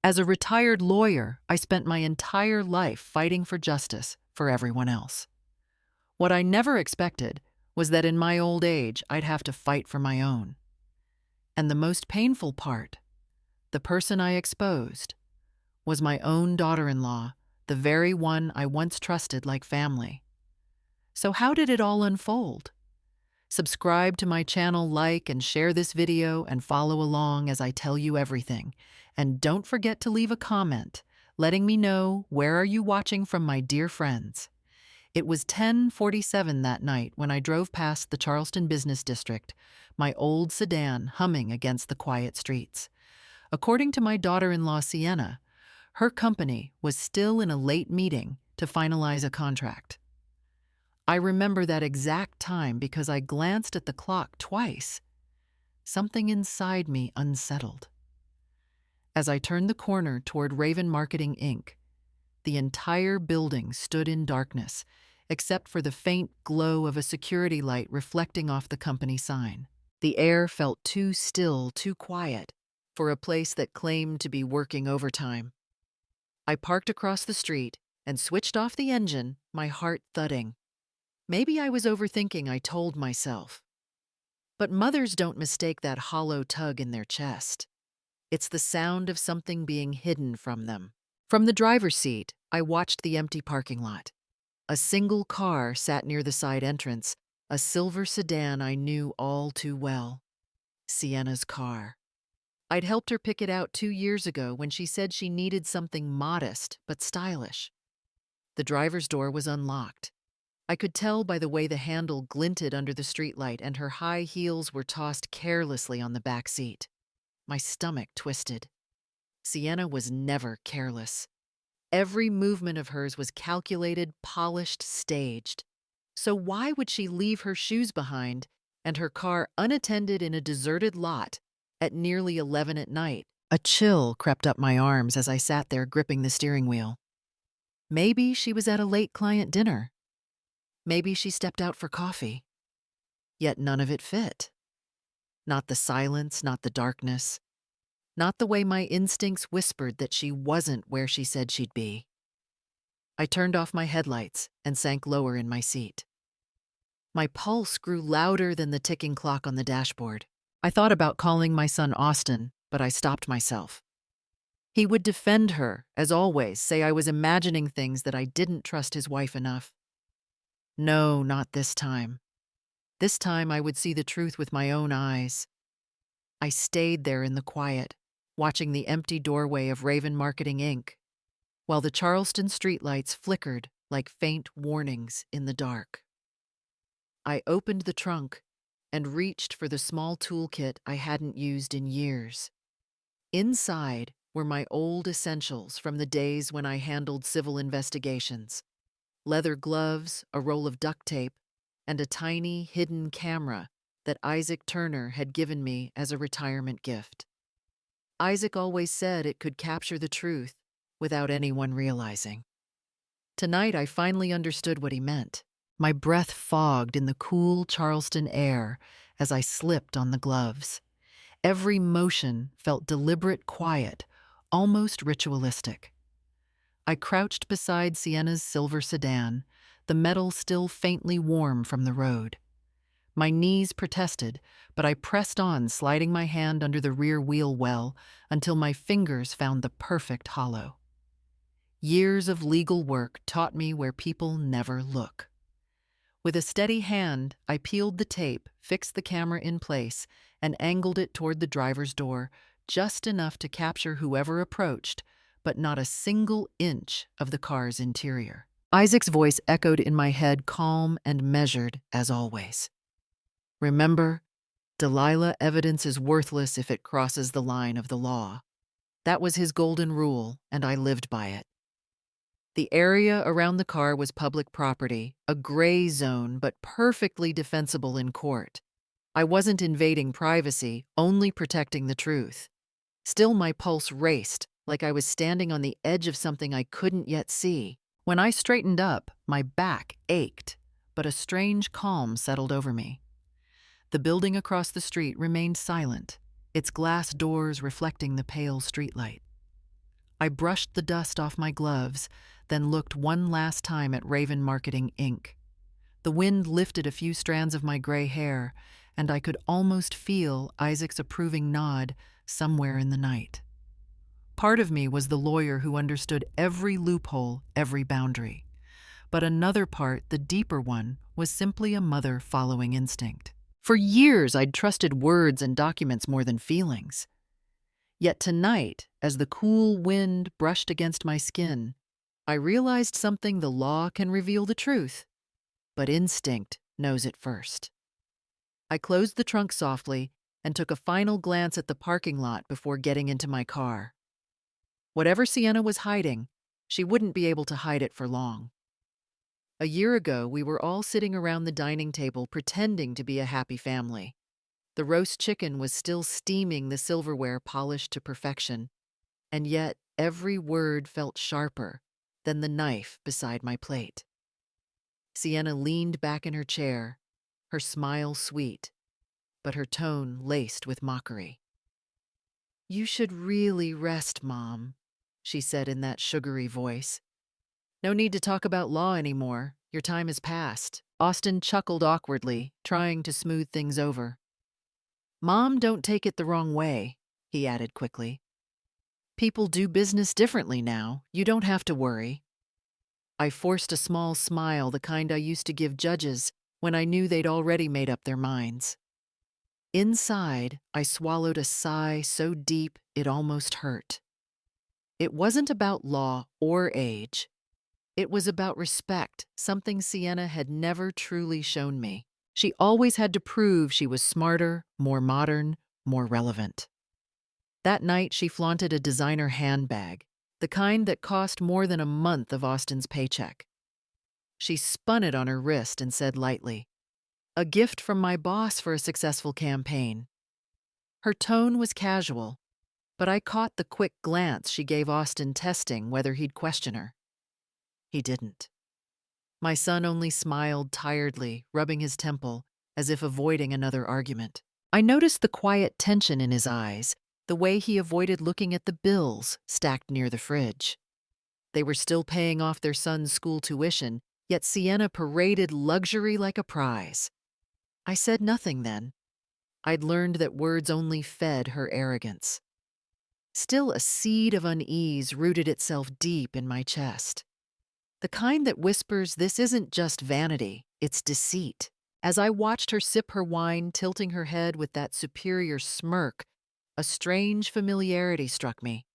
As a retired lawyer, I spent my entire life fighting for justice for everyone else. What I never expected was that in my old age, I'd have to fight for my own. And the most painful part, the person I exposed, was my own daughter-in-law, the very one I once trusted like family. So how did it all unfold? Subscribe to my channel, like and share this video, and follow along as I tell you everything. And don't forget to leave a comment, letting me know where are you watching from, my dear friends. It was 10:47 that night when I drove past the Charleston Business District, my old sedan humming against the quiet streets. According to my daughter-in-law Sienna, her company was still in a late meeting to finalize a contract. I remember that exact time because I glanced at the clock twice. Something inside me unsettled. As I turned the corner toward Raven Marketing Inc., the entire building stood in darkness, except for the faint glow of a security light reflecting off the company sign. The air felt too still, too quiet, for a place that claimed to be working overtime. I parked across the street and switched off the engine, my heart thudding. Maybe I was overthinking, I told myself. But mothers don't mistake that hollow tug in their chest. It's the sound of something being hidden from them. From the driver's seat, I watched the empty parking lot. A single car sat near the side entrance, a silver sedan I knew all too well. Sienna's car. I'd helped her pick it out 2 years ago when she said she needed something modest but stylish. The driver's door was unlocked. I could tell by the way the handle glinted under the streetlight, and her high heels were tossed carelessly on the back seat. My stomach twisted. Sienna was never careless. Every movement of hers was calculated, polished, staged. So why would she leave her shoes behind and her car unattended in a deserted lot at nearly 11 at night? A chill crept up my arms as I sat there gripping the steering wheel. Maybe she was at a late client dinner. Maybe she stepped out for coffee. Yet none of it fit. Not the silence, not the darkness, not the way my instincts whispered that she wasn't where she said she'd be. I turned off my headlights and sank lower in my seat. My pulse grew louder than the ticking clock on the dashboard. I thought about calling my son Austin, but I stopped myself. He would defend her, as always, say I was imagining things, that I didn't trust his wife enough. No, not this time. This time I would see the truth with my own eyes. I stayed there in the quiet, watching the empty doorway of Raven Marketing Inc., while the Charleston streetlights flickered like faint warnings in the dark. I opened the trunk and reached for the small toolkit I hadn't used in years. Inside were my old essentials from the days when I handled civil investigations: leather gloves, a roll of duct tape, and a tiny hidden camera that Isaac Turner had given me as a retirement gift. Isaac always said it could capture the truth without anyone realizing. Tonight I finally understood what he meant. My breath fogged in the cool Charleston air as I slipped on the gloves. Every motion felt deliberate, quiet, almost ritualistic. I crouched beside Sienna's silver sedan, the metal still faintly warm from the road. My knees protested, but I pressed on, sliding my hand under the rear wheel well until my fingers found the perfect hollow. Years of legal work taught me where people never look. With a steady hand, I peeled the tape, fixed the camera in place, and angled it toward the driver's door, just enough to capture whoever approached, but not a single inch of the car's interior. Isaac's voice echoed in my head, calm and measured as always. Remember, Delilah, evidence is worthless if it crosses the line of the law. That was his golden rule, and I lived by it. The area around the car was public property, a gray zone but perfectly defensible in court. I wasn't invading privacy, only protecting the truth. Still, my pulse raced, like I was standing on the edge of something I couldn't yet see. When I straightened up, my back ached, but a strange calm settled over me. The building across the street remained silent, its glass doors reflecting the pale streetlight. I brushed the dust off my gloves, then looked one last time at Raven Marketing Inc. The wind lifted a few strands of my gray hair, and I could almost feel Isaac's approving nod somewhere in the night. Part of me was the lawyer who understood every loophole, every boundary. But another part, the deeper one, was simply a mother following instinct. For years, I'd trusted words and documents more than feelings. Yet tonight, as the cool wind brushed against my skin, I realized something: the law can reveal the truth, but instinct knows it first. I closed the trunk softly and took a final glance at the parking lot before getting into my car. Whatever Sienna was hiding, she wouldn't be able to hide it for long. A year ago, we were all sitting around the dining table pretending to be a happy family. The roast chicken was still steaming, the silverware polished to perfection, and yet every word felt sharper than the knife beside my plate. Sienna leaned back in her chair, her smile sweet, but her tone laced with mockery. "You should really rest, Mom," she said in that sugary voice. "No need to talk about law anymore. Your time has passed." Austin chuckled awkwardly, trying to smooth things over. "Mom, don't take it the wrong way," he added quickly. "People do business differently now. You don't have to worry." I forced a small smile, the kind I used to give judges when I knew they'd already made up their minds. Inside, I swallowed a sigh so deep it almost hurt. It wasn't about law or age. It was about respect, something Sienna had never truly shown me. She always had to prove she was smarter, more modern, more relevant. That night, she flaunted a designer handbag, the kind that cost more than a month of Austin's paycheck. She spun it on her wrist and said lightly, "A gift from my boss for a successful campaign." Her tone was casual, but I caught the quick glance she gave Austin, testing whether he'd question her. He didn't. My son only smiled tiredly, rubbing his temple, as if avoiding another argument. I noticed the quiet tension in his eyes, the way he avoided looking at the bills stacked near the fridge. They were still paying off their son's school tuition, yet Sienna paraded luxury like a prize. I said nothing then. I'd learned that words only fed her arrogance. Still, a seed of unease rooted itself deep in my chest. The kind that whispers, "This isn't just vanity, it's deceit." As I watched her sip her wine, tilting her head with that superior smirk, a strange familiarity struck me.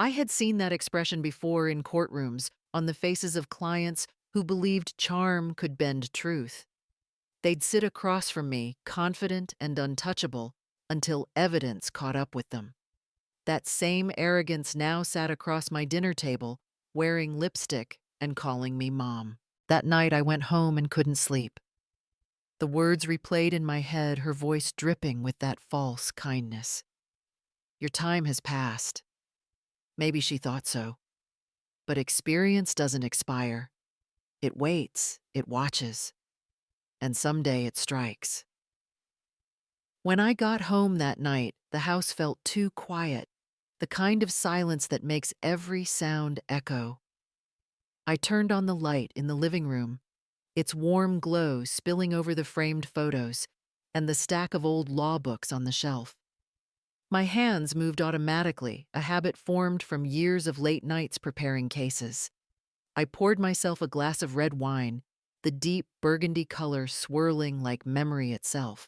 I had seen that expression before in courtrooms, on the faces of clients who believed charm could bend truth. They'd sit across from me, confident and untouchable, until evidence caught up with them. That same arrogance now sat across my dinner table, wearing lipstick and calling me Mom. That night I went home and couldn't sleep. The words replayed in my head, her voice dripping with that false kindness. "Your time has passed." Maybe she thought so. But experience doesn't expire. It waits, it watches, and someday it strikes. When I got home that night, the house felt too quiet, the kind of silence that makes every sound echo. I turned on the light in the living room, its warm glow spilling over the framed photos and the stack of old law books on the shelf. My hands moved automatically, a habit formed from years of late nights preparing cases. I poured myself a glass of red wine, the deep burgundy color swirling like memory itself.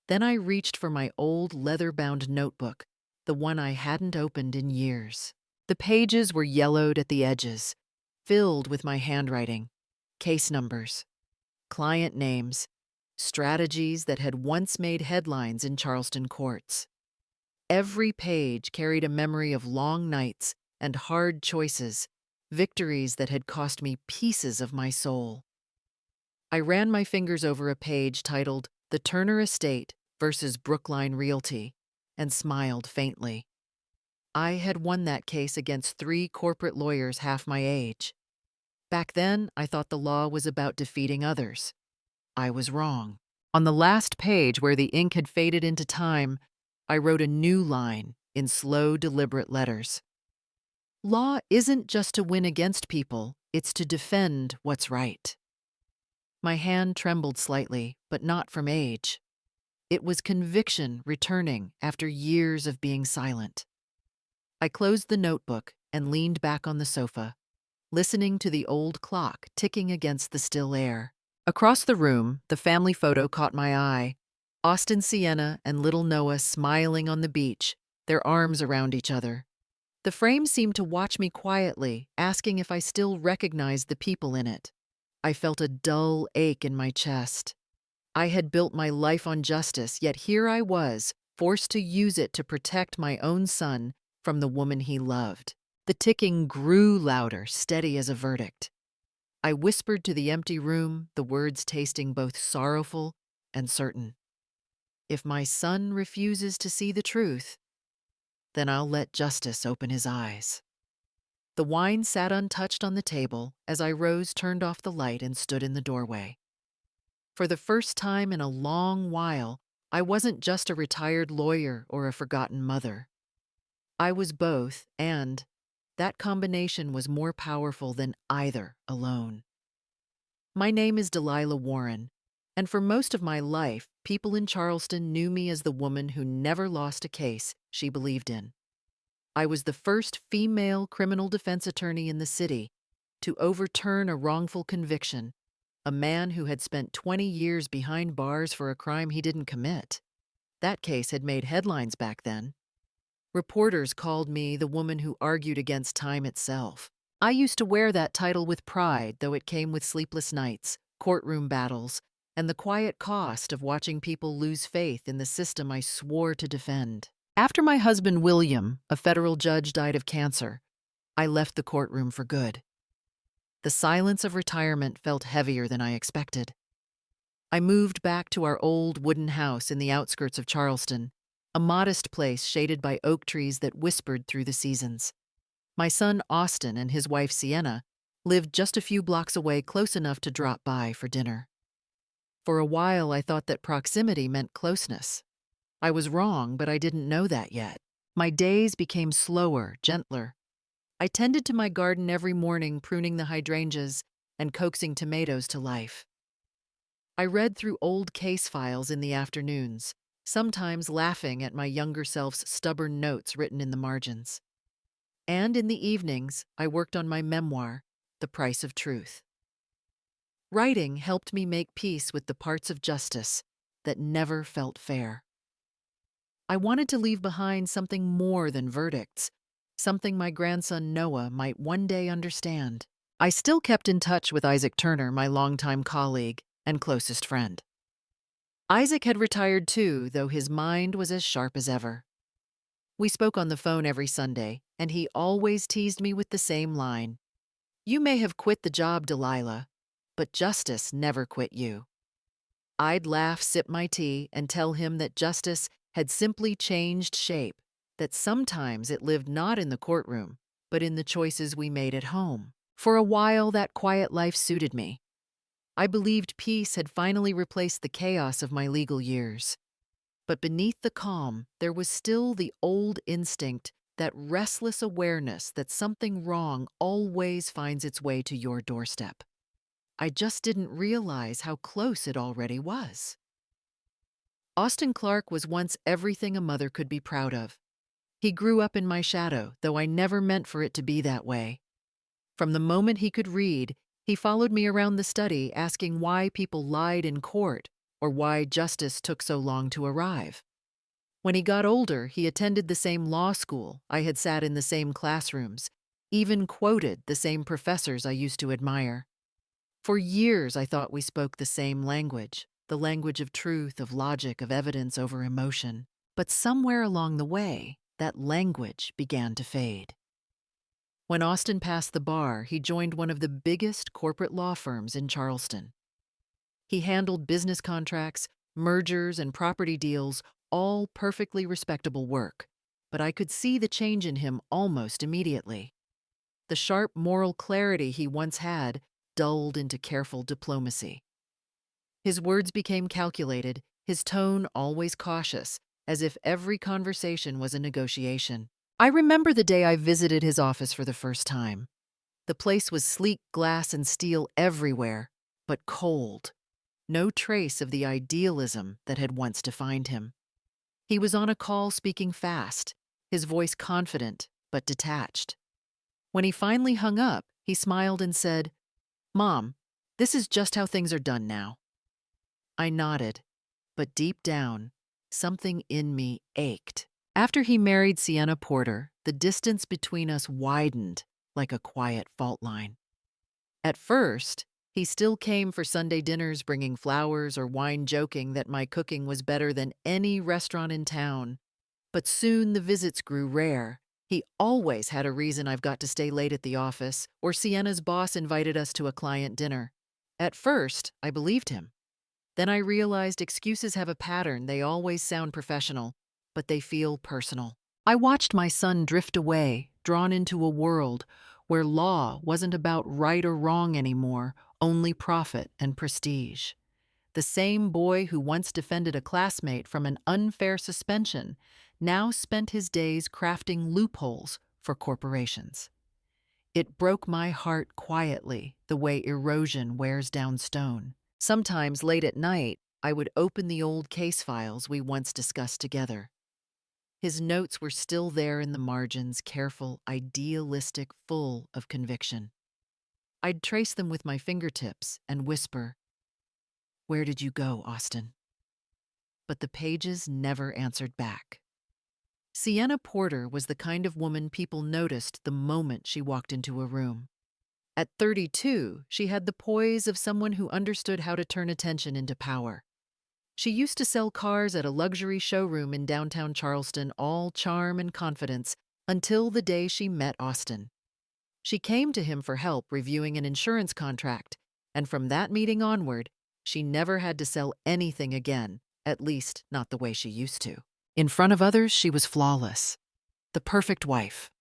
Then I reached for my old leather-bound notebook, the one I hadn't opened in years. The pages were yellowed at the edges, filled with my handwriting, case numbers, client names, strategies that had once made headlines in Charleston courts. Every page carried a memory of long nights and hard choices, victories that had cost me pieces of my soul. I ran my fingers over a page titled "The Turner Estate versus Brookline Realty" and smiled faintly. I had won that case against 3 corporate lawyers half my age. Back then, I thought the law was about defeating others. I was wrong. On the last page, where the ink had faded into time, I wrote a new line in slow, deliberate letters. Law isn't just to win against people, it's to defend what's right. My hand trembled slightly, but not from age. It was conviction returning after years of being silent. I closed the notebook and leaned back on the sofa, listening to the old clock ticking against the still air. Across the room, the family photo caught my eye. Austin, Sienna, and little Noah smiling on the beach, their arms around each other. The frame seemed to watch me quietly, asking if I still recognized the people in it. I felt a dull ache in my chest. I had built my life on justice, yet here I was, forced to use it to protect my own son from the woman he loved. The ticking grew louder, steady as a verdict. I whispered to the empty room, the words tasting both sorrowful and certain. If my son refuses to see the truth, then I'll let justice open his eyes. The wine sat untouched on the table as I rose, turned off the light, and stood in the doorway. For the first time in a long while, I wasn't just a retired lawyer or a forgotten mother. I was both, and that combination was more powerful than either alone. My name is Delilah Warren, and for most of my life, people in Charleston knew me as the woman who never lost a case she believed in. I was the first female criminal defense attorney in the city to overturn a wrongful conviction, a man who had spent 20 years behind bars for a crime he didn't commit. That case had made headlines back then. Reporters called me the woman who argued against time itself. I used to wear that title with pride, though it came with sleepless nights, courtroom battles, and the quiet cost of watching people lose faith in the system I swore to defend. After my husband William, a federal judge, died of cancer, I left the courtroom for good. The silence of retirement felt heavier than I expected. I moved back to our old wooden house in the outskirts of Charleston, a modest place shaded by oak trees that whispered through the seasons. My son Austin and his wife Sienna lived just a few blocks away, close enough to drop by for dinner. For a while, I thought that proximity meant closeness. I was wrong, but I didn't know that yet. My days became slower, gentler. I tended to my garden every morning, pruning the hydrangeas and coaxing tomatoes to life. I read through old case files in the afternoons, sometimes laughing at my younger self's stubborn notes written in the margins. And in the evenings, I worked on my memoir, The Price of Truth. Writing helped me make peace with the parts of justice that never felt fair. I wanted to leave behind something more than verdicts, something my grandson Noah might one day understand. I still kept in touch with Isaac Turner, my longtime colleague and closest friend. Isaac had retired too, though his mind was as sharp as ever. We spoke on the phone every Sunday, and he always teased me with the same line: "You may have quit the job, Delilah, but justice never quit you." I'd laugh, sip my tea, and tell him that justice had simply changed shape, that sometimes it lived not in the courtroom, but in the choices we made at home. For a while, that quiet life suited me. I believed peace had finally replaced the chaos of my legal years. But beneath the calm, there was still the old instinct, that restless awareness that something wrong always finds its way to your doorstep. I just didn't realize how close it already was. Austin Clark was once everything a mother could be proud of. He grew up in my shadow, though I never meant for it to be that way. From the moment he could read, he followed me around the study, asking why people lied in court or why justice took so long to arrive. When he got older, he attended the same law school, I had sat in the same classrooms, even quoted the same professors I used to admire. For years, I thought we spoke the same language, the language of truth, of logic, of evidence over emotion. But somewhere along the way, that language began to fade. When Austin passed the bar, he joined one of the biggest corporate law firms in Charleston. He handled business contracts, mergers, and property deals, all perfectly respectable work, but I could see the change in him almost immediately. The sharp moral clarity he once had dulled into careful diplomacy. His words became calculated, his tone always cautious, as if every conversation was a negotiation. I remember the day I visited his office for the first time. The place was sleek glass and steel everywhere, but cold. No trace of the idealism that had once defined him. He was on a call speaking fast, his voice confident but detached. When he finally hung up, he smiled and said, "Mom, this is just how things are done now." I nodded, but deep down, something in me ached. After he married Sienna Porter, the distance between us widened like a quiet fault line. At first, he still came for Sunday dinners bringing flowers or wine, joking that my cooking was better than any restaurant in town. But soon the visits grew rare. He always had a reason I've got to stay late at the office, or Sienna's boss invited us to a client dinner. At first, I believed him. Then I realized excuses have a pattern. They always sound professional, but they feel personal. I watched my son drift away, drawn into a world where law wasn't about right or wrong anymore, only profit and prestige. The same boy who once defended a classmate from an unfair suspension now spent his days crafting loopholes for corporations. It broke my heart quietly, the way erosion wears down stone. Sometimes late at night, I would open the old case files we once discussed together. His notes were still there in the margins, careful, idealistic, full of conviction. I'd trace them with my fingertips and whisper, "Where did you go, Austin?" But the pages never answered back. Sienna Porter was the kind of woman people noticed the moment she walked into a room. At 32, she had the poise of someone who understood how to turn attention into power. She used to sell cars at a luxury showroom in downtown Charleston, all charm and confidence, until the day she met Austin. She came to him for help reviewing an insurance contract, and from that meeting onward, she never had to sell anything again, at least not the way she used to. In front of others, she was flawless, the perfect wife.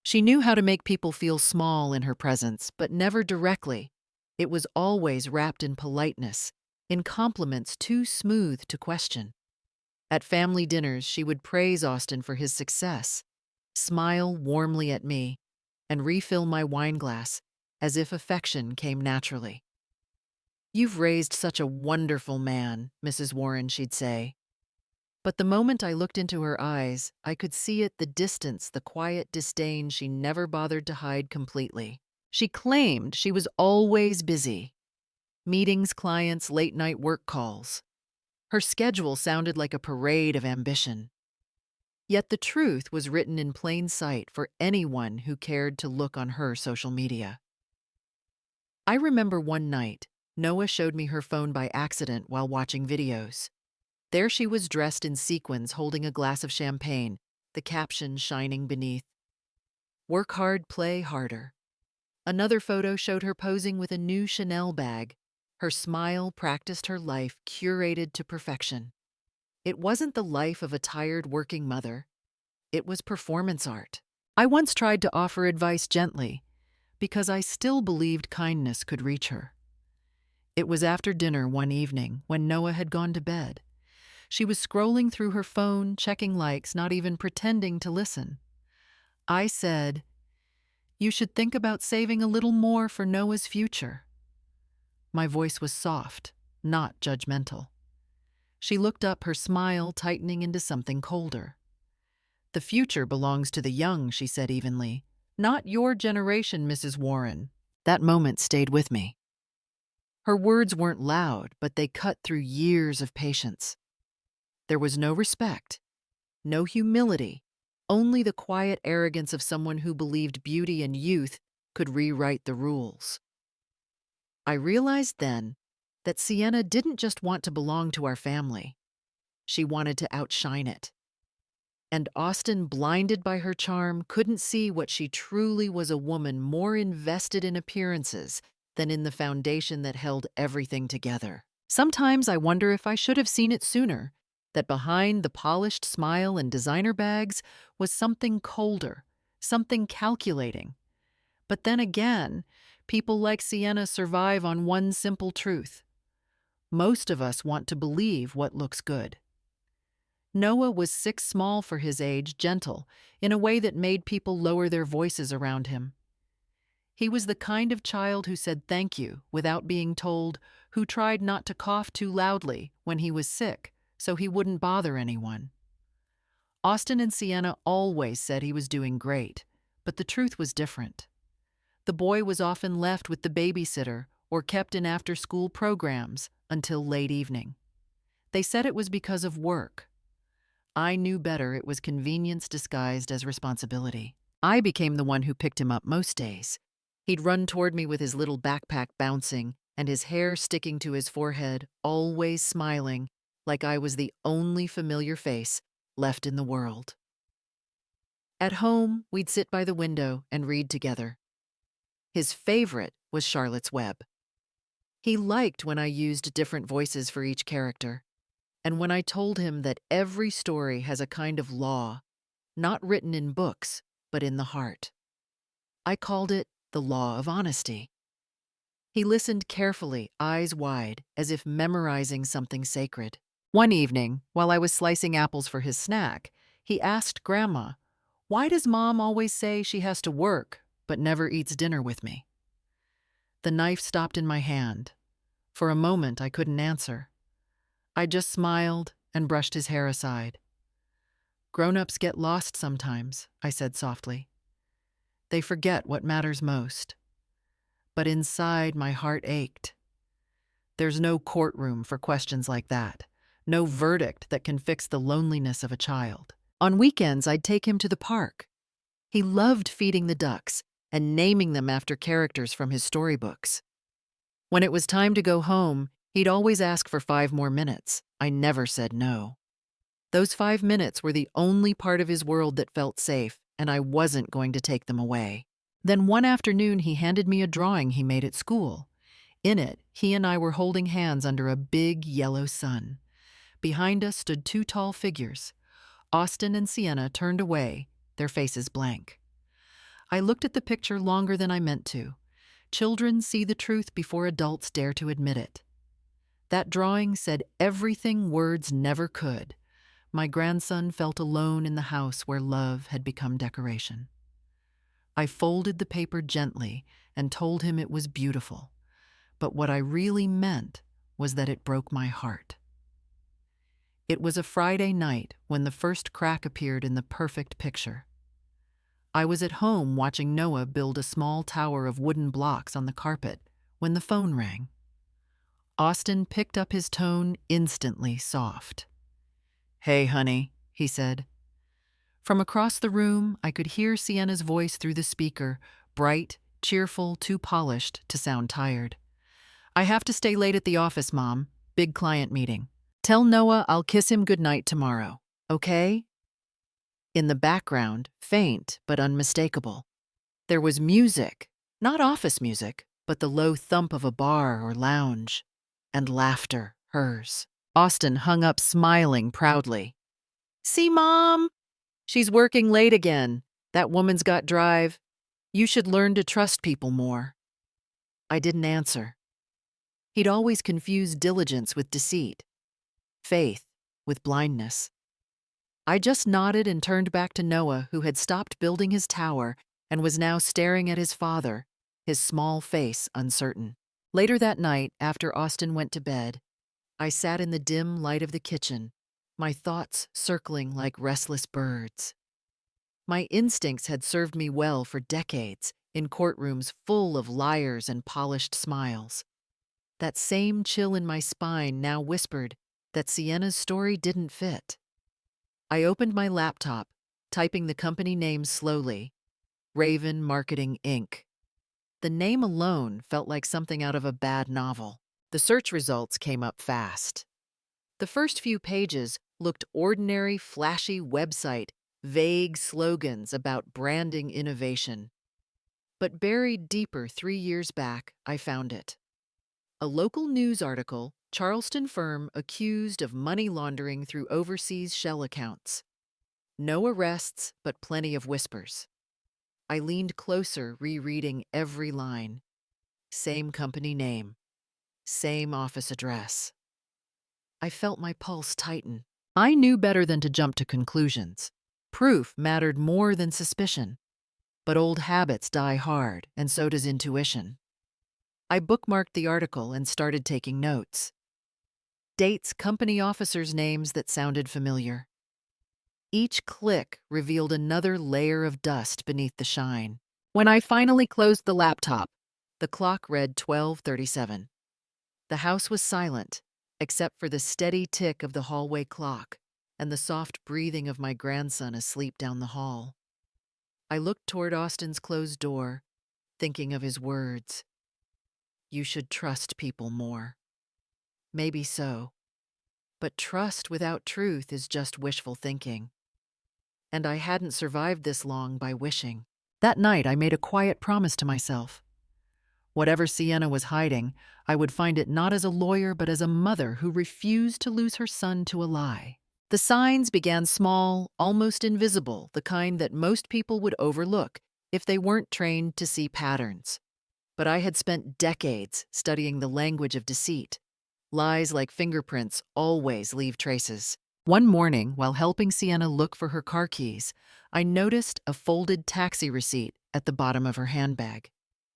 She knew how to make people feel small in her presence, but never directly. It was always wrapped in politeness, in compliments too smooth to question. At family dinners, she would praise Austin for his success, smile warmly at me, and refill my wine glass as if affection came naturally. "You've raised such a wonderful man, Mrs. Warren," she'd say. But the moment I looked into her eyes, I could see at the distance the quiet disdain she never bothered to hide completely. She claimed she was always busy. Meetings, clients, late-night work calls. Her schedule sounded like a parade of ambition. Yet the truth was written in plain sight for anyone who cared to look on her social media. I remember one night, Noah showed me her phone by accident while watching videos. There she was dressed in sequins holding a glass of champagne, the caption shining beneath. "Work hard, play harder." Another photo showed her posing with a new Chanel bag. Her smile practiced her life, curated to perfection. It wasn't the life of a tired working mother. It was performance art. I once tried to offer advice gently, because I still believed kindness could reach her. It was after dinner one evening when Noah had gone to bed. She was scrolling through her phone, checking likes, not even pretending to listen. I said, "You should think about saving a little more for Noah's future." My voice was soft, not judgmental. She looked up, her smile tightening into something colder. "The future belongs to the young," she said evenly. "Not your generation, Mrs. Warren." That moment stayed with me. Her words weren't loud, but they cut through years of patience. There was no respect, no humility, only the quiet arrogance of someone who believed beauty and youth could rewrite the rules. I realized then that Sienna didn't just want to belong to our family. She wanted to outshine it. And Austin, blinded by her charm, couldn't see what she truly was, a woman more invested in appearances than in the foundation that held everything together. Sometimes I wonder if I should have seen it sooner, that behind the polished smile and designer bags was something colder, something calculating. But then again, people like Sienna survive on one simple truth. Most of us want to believe what looks good. Noah was 6 small for his age, gentle, in a way that made people lower their voices around him. He was the kind of child who said thank you without being told, who tried not to cough too loudly when he was sick so he wouldn't bother anyone. Austin and Sienna always said he was doing great, but the truth was different. The boy was often left with the babysitter or kept in after-school programs until late evening. They said it was because of work. I knew better. It was convenience disguised as responsibility. I became the one who picked him up most days. He'd run toward me with his little backpack bouncing and his hair sticking to his forehead, always smiling, like I was the only familiar face left in the world. At home, we'd sit by the window and read together. His favorite was Charlotte's Web. He liked when I used different voices for each character, and when I told him that every story has a kind of law, not written in books, but in the heart. I called it the law of honesty. He listened carefully, eyes wide, as if memorizing something sacred. One evening, while I was slicing apples for his snack, he asked Grandma, "Why does Mom always say she has to work, but never eats dinner with me?" The knife stopped in my hand. For a moment, I couldn't answer. I just smiled and brushed his hair aside. "Grown-ups get lost sometimes," I said softly. "They forget what matters most." But inside, my heart ached. There's no courtroom for questions like that. No verdict that can fix the loneliness of a child. On weekends, I'd take him to the park. He loved feeding the ducks and naming them after characters from his storybooks. When it was time to go home, he'd always ask for 5 more minutes. I never said no. Those 5 minutes were the only part of his world that felt safe, and I wasn't going to take them away. Then one afternoon, he handed me a drawing he made at school. In it, he and I were holding hands under a big yellow sun. Behind us stood 2 tall figures. Austin and Sienna turned away, their faces blank. I looked at the picture longer than I meant to. Children see the truth before adults dare to admit it. That drawing said everything words never could. My grandson felt alone in the house where love had become decoration. I folded the paper gently and told him it was beautiful, but what I really meant was that it broke my heart. It was a Friday night when the first crack appeared in the perfect picture. I was at home watching Noah build a small tower of wooden blocks on the carpet when the phone rang. Austin picked up his tone instantly soft. "Hey, honey," he said. From across the room, I could hear Sienna's voice through the speaker, bright, cheerful, too polished to sound tired. "I have to stay late at the office, Mom. Big client meeting. Tell Noah I'll kiss him goodnight tomorrow, okay?" In the background, faint but unmistakable, there was music, not office music, but the low thump of a bar or lounge, and laughter, hers. Austin hung up smiling proudly. "See, Mom? She's working late again. That woman's got drive. You should learn to trust people more." I didn't answer. He'd always confused diligence with deceit, faith with blindness. I just nodded and turned back to Noah, who had stopped building his tower and was now staring at his father, his small face uncertain. Later that night, after Austin went to bed, I sat in the dim light of the kitchen, my thoughts circling like restless birds. My instincts had served me well for decades in courtrooms full of liars and polished smiles. That same chill in my spine now whispered that Sienna's story didn't fit. I opened my laptop, typing the company name slowly, Raven Marketing, Inc. The name alone felt like something out of a bad novel. The search results came up fast. The first few pages looked ordinary, flashy website, vague slogans about branding innovation. But buried deeper 3 years back, I found it. A local news article, Charleston firm accused of money laundering through overseas shell accounts. No arrests, but plenty of whispers. I leaned closer, rereading every line. Same company name. Same office address. I felt my pulse tighten. I knew better than to jump to conclusions. Proof mattered more than suspicion. But old habits die hard, and so does intuition. I bookmarked the article and started taking notes. Dates, company officers' names that sounded familiar. Each click revealed another layer of dust beneath the shine. When I finally closed the laptop, the clock read 12:37. The house was silent, except for the steady tick of the hallway clock and the soft breathing of my grandson asleep down the hall. I looked toward Austin's closed door, thinking of his words. You should trust people more. Maybe so. But trust without truth is just wishful thinking. And I hadn't survived this long by wishing. That night, I made a quiet promise to myself. Whatever Sienna was hiding, I would find it not as a lawyer but as a mother who refused to lose her son to a lie. The signs began small, almost invisible, the kind that most people would overlook if they weren't trained to see patterns. But I had spent decades studying the language of deceit. Lies like fingerprints always leave traces. One morning, while helping Sienna look for her car keys, I noticed a folded taxi receipt at the bottom of her handbag.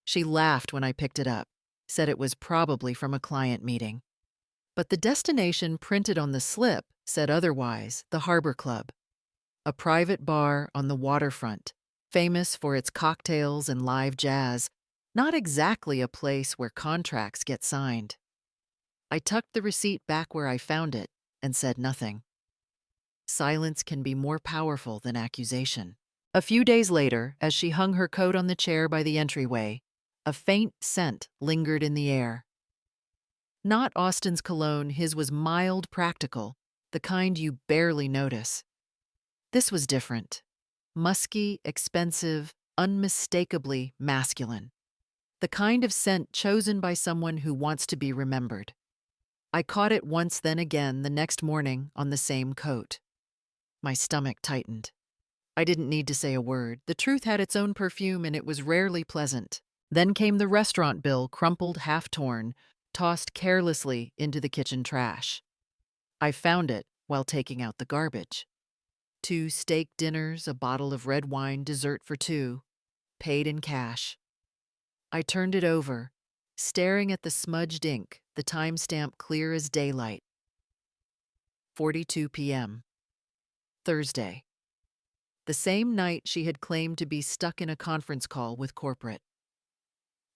She laughed when I picked it up, said it was probably from a client meeting. But the destination printed on the slip said otherwise, the Harbor Club, a private bar on the waterfront, famous for its cocktails and live jazz, not exactly a place where contracts get signed. I tucked the receipt back where I found it and said nothing. Silence can be more powerful than accusation. A few days later, as she hung her coat on the chair by the entryway, a faint scent lingered in the air. Not Austin's cologne, his was mild, practical, the kind you barely notice. This was different. Musky, expensive, unmistakably masculine. The kind of scent chosen by someone who wants to be remembered. I caught it once, then again, the next morning on the same coat. My stomach tightened. I didn't need to say a word. The truth had its own perfume, and it was rarely pleasant. Then came the restaurant bill, crumpled, half-torn, tossed carelessly into the kitchen trash. I found it while taking out the garbage. 2 steak dinners, a bottle of red wine, dessert for 2, paid in cash. I turned it over, staring at the smudged ink, the timestamp clear as daylight. 4:42 p.m. Thursday. The same night she had claimed to be stuck in a conference call with corporate.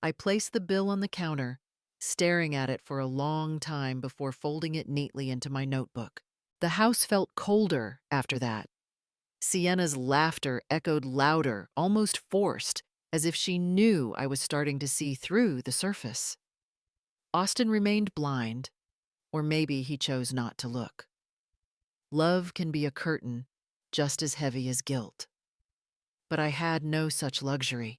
I placed the bill on the counter, staring at it for a long time before folding it neatly into my notebook. The house felt colder after that. Sienna's laughter echoed louder, almost forced, as if she knew I was starting to see through the surface. Austin remained blind, or maybe he chose not to look. Love can be a curtain just as heavy as guilt. But I had no such luxury.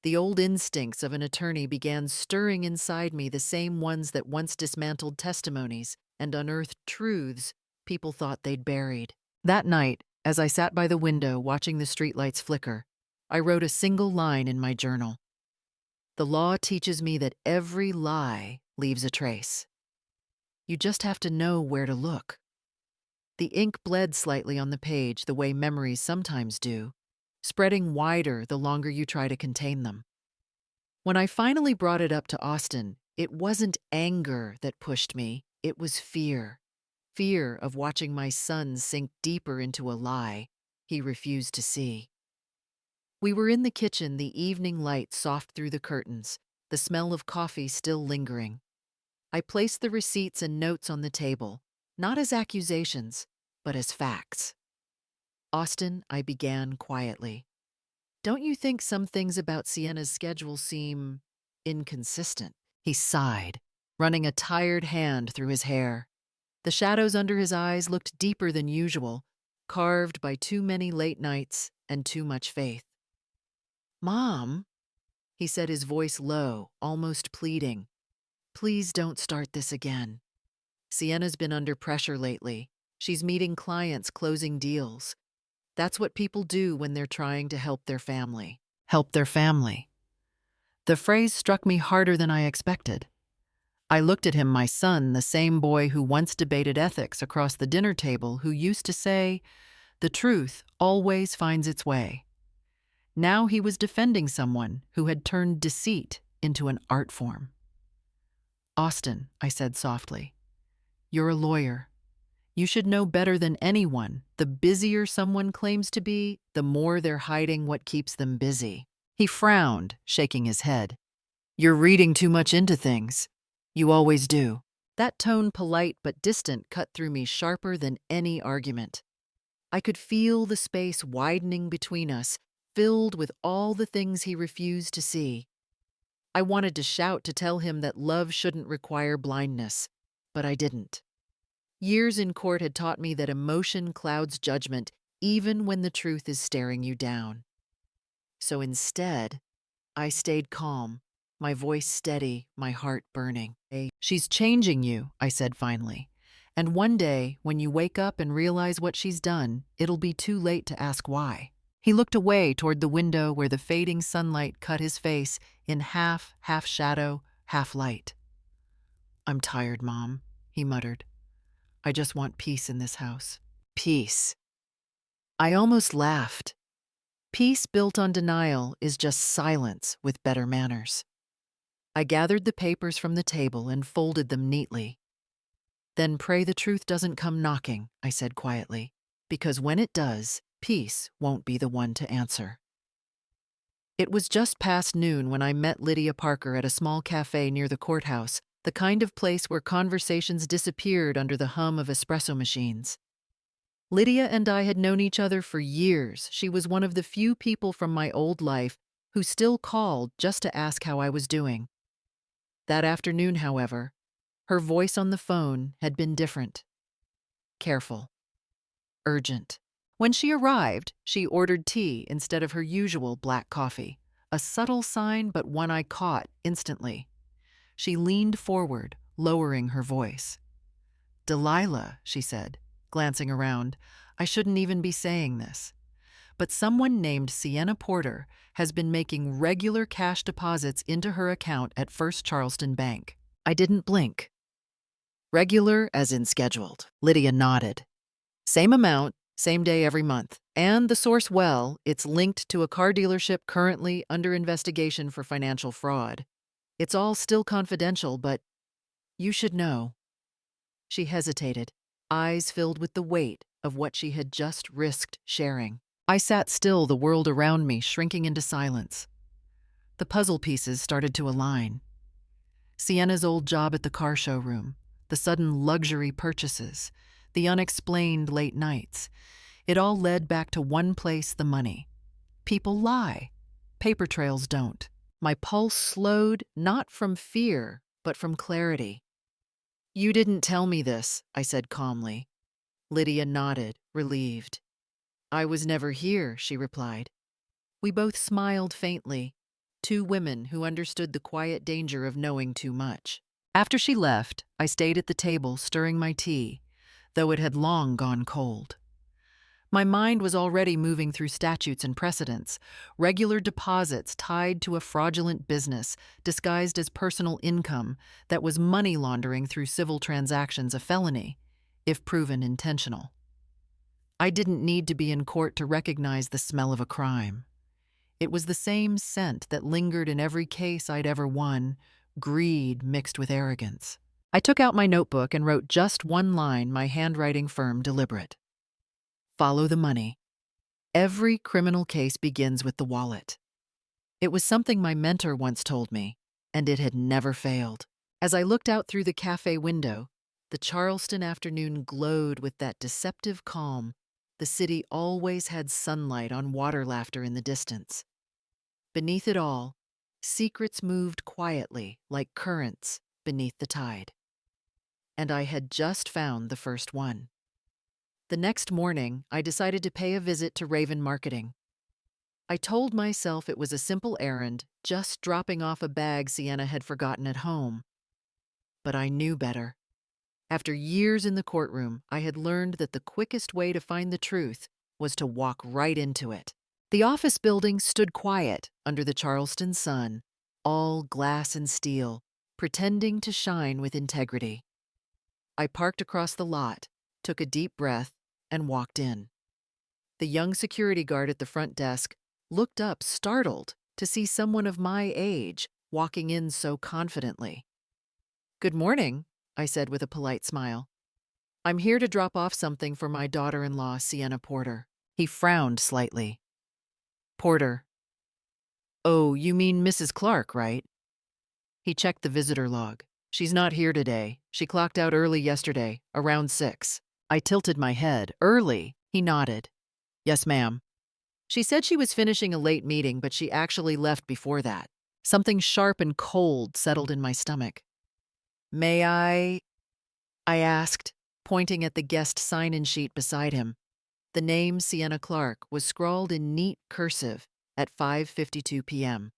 The old instincts of an attorney began stirring inside me, the same ones that once dismantled testimonies and unearthed truths people thought they'd buried. That night, as I sat by the window watching the streetlights flicker, I wrote a single line in my journal. The law teaches me that every lie leaves a trace. You just have to know where to look. The ink bled slightly on the page the way memories sometimes do, spreading wider the longer you try to contain them. When I finally brought it up to Austin, it wasn't anger that pushed me, it was fear. Fear of watching my son sink deeper into a lie he refused to see. We were in the kitchen, the evening light soft through the curtains, the smell of coffee still lingering. I placed the receipts and notes on the table, not as accusations, but as facts. Austin, I began quietly. Don't you think some things about Sienna's schedule seem inconsistent? He sighed, running a tired hand through his hair. The shadows under his eyes looked deeper than usual, carved by too many late nights and too much faith. Mom, he said, his voice low, almost pleading, please don't start this again. Sienna's been under pressure lately. She's meeting clients, closing deals. That's what people do when they're trying to help their family. Help their family. The phrase struck me harder than I expected. I looked at him, my son, the same boy who once debated ethics across the dinner table, who used to say, "The truth always finds its way." Now he was defending someone who had turned deceit into an art form. "Austin," I said softly, "you're a lawyer. You should know better than anyone. The busier someone claims to be, the more they're hiding what keeps them busy." He frowned, shaking his head. "You're reading too much into things. You always do." That tone, polite but distant, cut through me sharper than any argument. I could feel the space widening between us, filled with all the things he refused to see. I wanted to shout to tell him that love shouldn't require blindness, but I didn't. Years in court had taught me that emotion clouds judgment, even when the truth is staring you down. So instead, I stayed calm, my voice steady, my heart burning. "She's changing you," I said finally. "And one day, when you wake up and realize what she's done, it'll be too late to ask why." He looked away toward the window where the fading sunlight cut his face in half shadow, half light. "I'm tired, Mom," he muttered. "I just want peace in this house." Peace. I almost laughed. Peace built on denial is just silence with better manners. I gathered the papers from the table and folded them neatly. "Then pray the truth doesn't come knocking," I said quietly, "because when it does, peace won't be the one to answer." It was just past noon when I met Lydia Parker at a small cafe near the courthouse, the kind of place where conversations disappeared under the hum of espresso machines. Lydia and I had known each other for years. She was one of the few people from my old life who still called just to ask how I was doing. That afternoon, however, her voice on the phone had been different. Careful. Urgent. When she arrived, she ordered tea instead of her usual black coffee, a subtle sign but one I caught instantly. She leaned forward, lowering her voice. "Delilah," she said, glancing around, "I shouldn't even be saying this, but someone named Sienna Porter has been making regular cash deposits into her account at First Charleston Bank." I didn't blink. "Regular as in scheduled," Lydia nodded. "Same amount, same day every month. And the source, well, it's linked to a car dealership currently under investigation for financial fraud. It's all still confidential, but you should know." She hesitated, eyes filled with the weight of what she had just risked sharing. I sat still, the world around me shrinking into silence. The puzzle pieces started to align. Sienna's old job at the car showroom, the sudden luxury purchases, the unexplained late nights. It all led back to one place: the money. People lie. Paper trails don't. My pulse slowed, not from fear, but from clarity. "You didn't tell me this," I said calmly. Lydia nodded, relieved. "I was never here," she replied. We both smiled faintly, two women who understood the quiet danger of knowing too much. After she left, I stayed at the table stirring my tea, though it had long gone cold. My mind was already moving through statutes and precedents, regular deposits tied to a fraudulent business disguised as personal income that was money laundering through civil transactions, a felony, if proven intentional. I didn't need to be in court to recognize the smell of a crime. It was the same scent that lingered in every case I'd ever won, greed mixed with arrogance. I took out my notebook and wrote just one line, my handwriting firm, deliberate. Follow the money. Every criminal case begins with the wallet. It was something my mentor once told me, and it had never failed. As I looked out through the cafe window, the Charleston afternoon glowed with that deceptive calm. The city always had sunlight on water laughter in the distance. Beneath it all, secrets moved quietly like currents beneath the tide. And I had just found the first one. The next morning, I decided to pay a visit to Raven Marketing. I told myself it was a simple errand, just dropping off a bag Sienna had forgotten at home. But I knew better. After years in the courtroom, I had learned that the quickest way to find the truth was to walk right into it. The office building stood quiet under the Charleston sun, all glass and steel, pretending to shine with integrity. I parked across the lot, took a deep breath, and walked in. The young security guard at the front desk looked up, startled to see someone of my age walking in so confidently. "Good morning," I said with a polite smile. "I'm here to drop off something for my daughter-in-law, Sienna Porter." He frowned slightly. "Porter. Oh, you mean Mrs. Clark, right?" He checked the visitor log. "She's not here today. She clocked out early yesterday, around 6. I tilted my head. "Early?" He nodded. "Yes, ma'am. She said she was finishing a late meeting, but she actually left before that." Something sharp and cold settled in my stomach. "May I asked, pointing at the guest sign-in sheet beside him. The name Sienna Clark was scrawled in neat cursive at 5:52 p.m.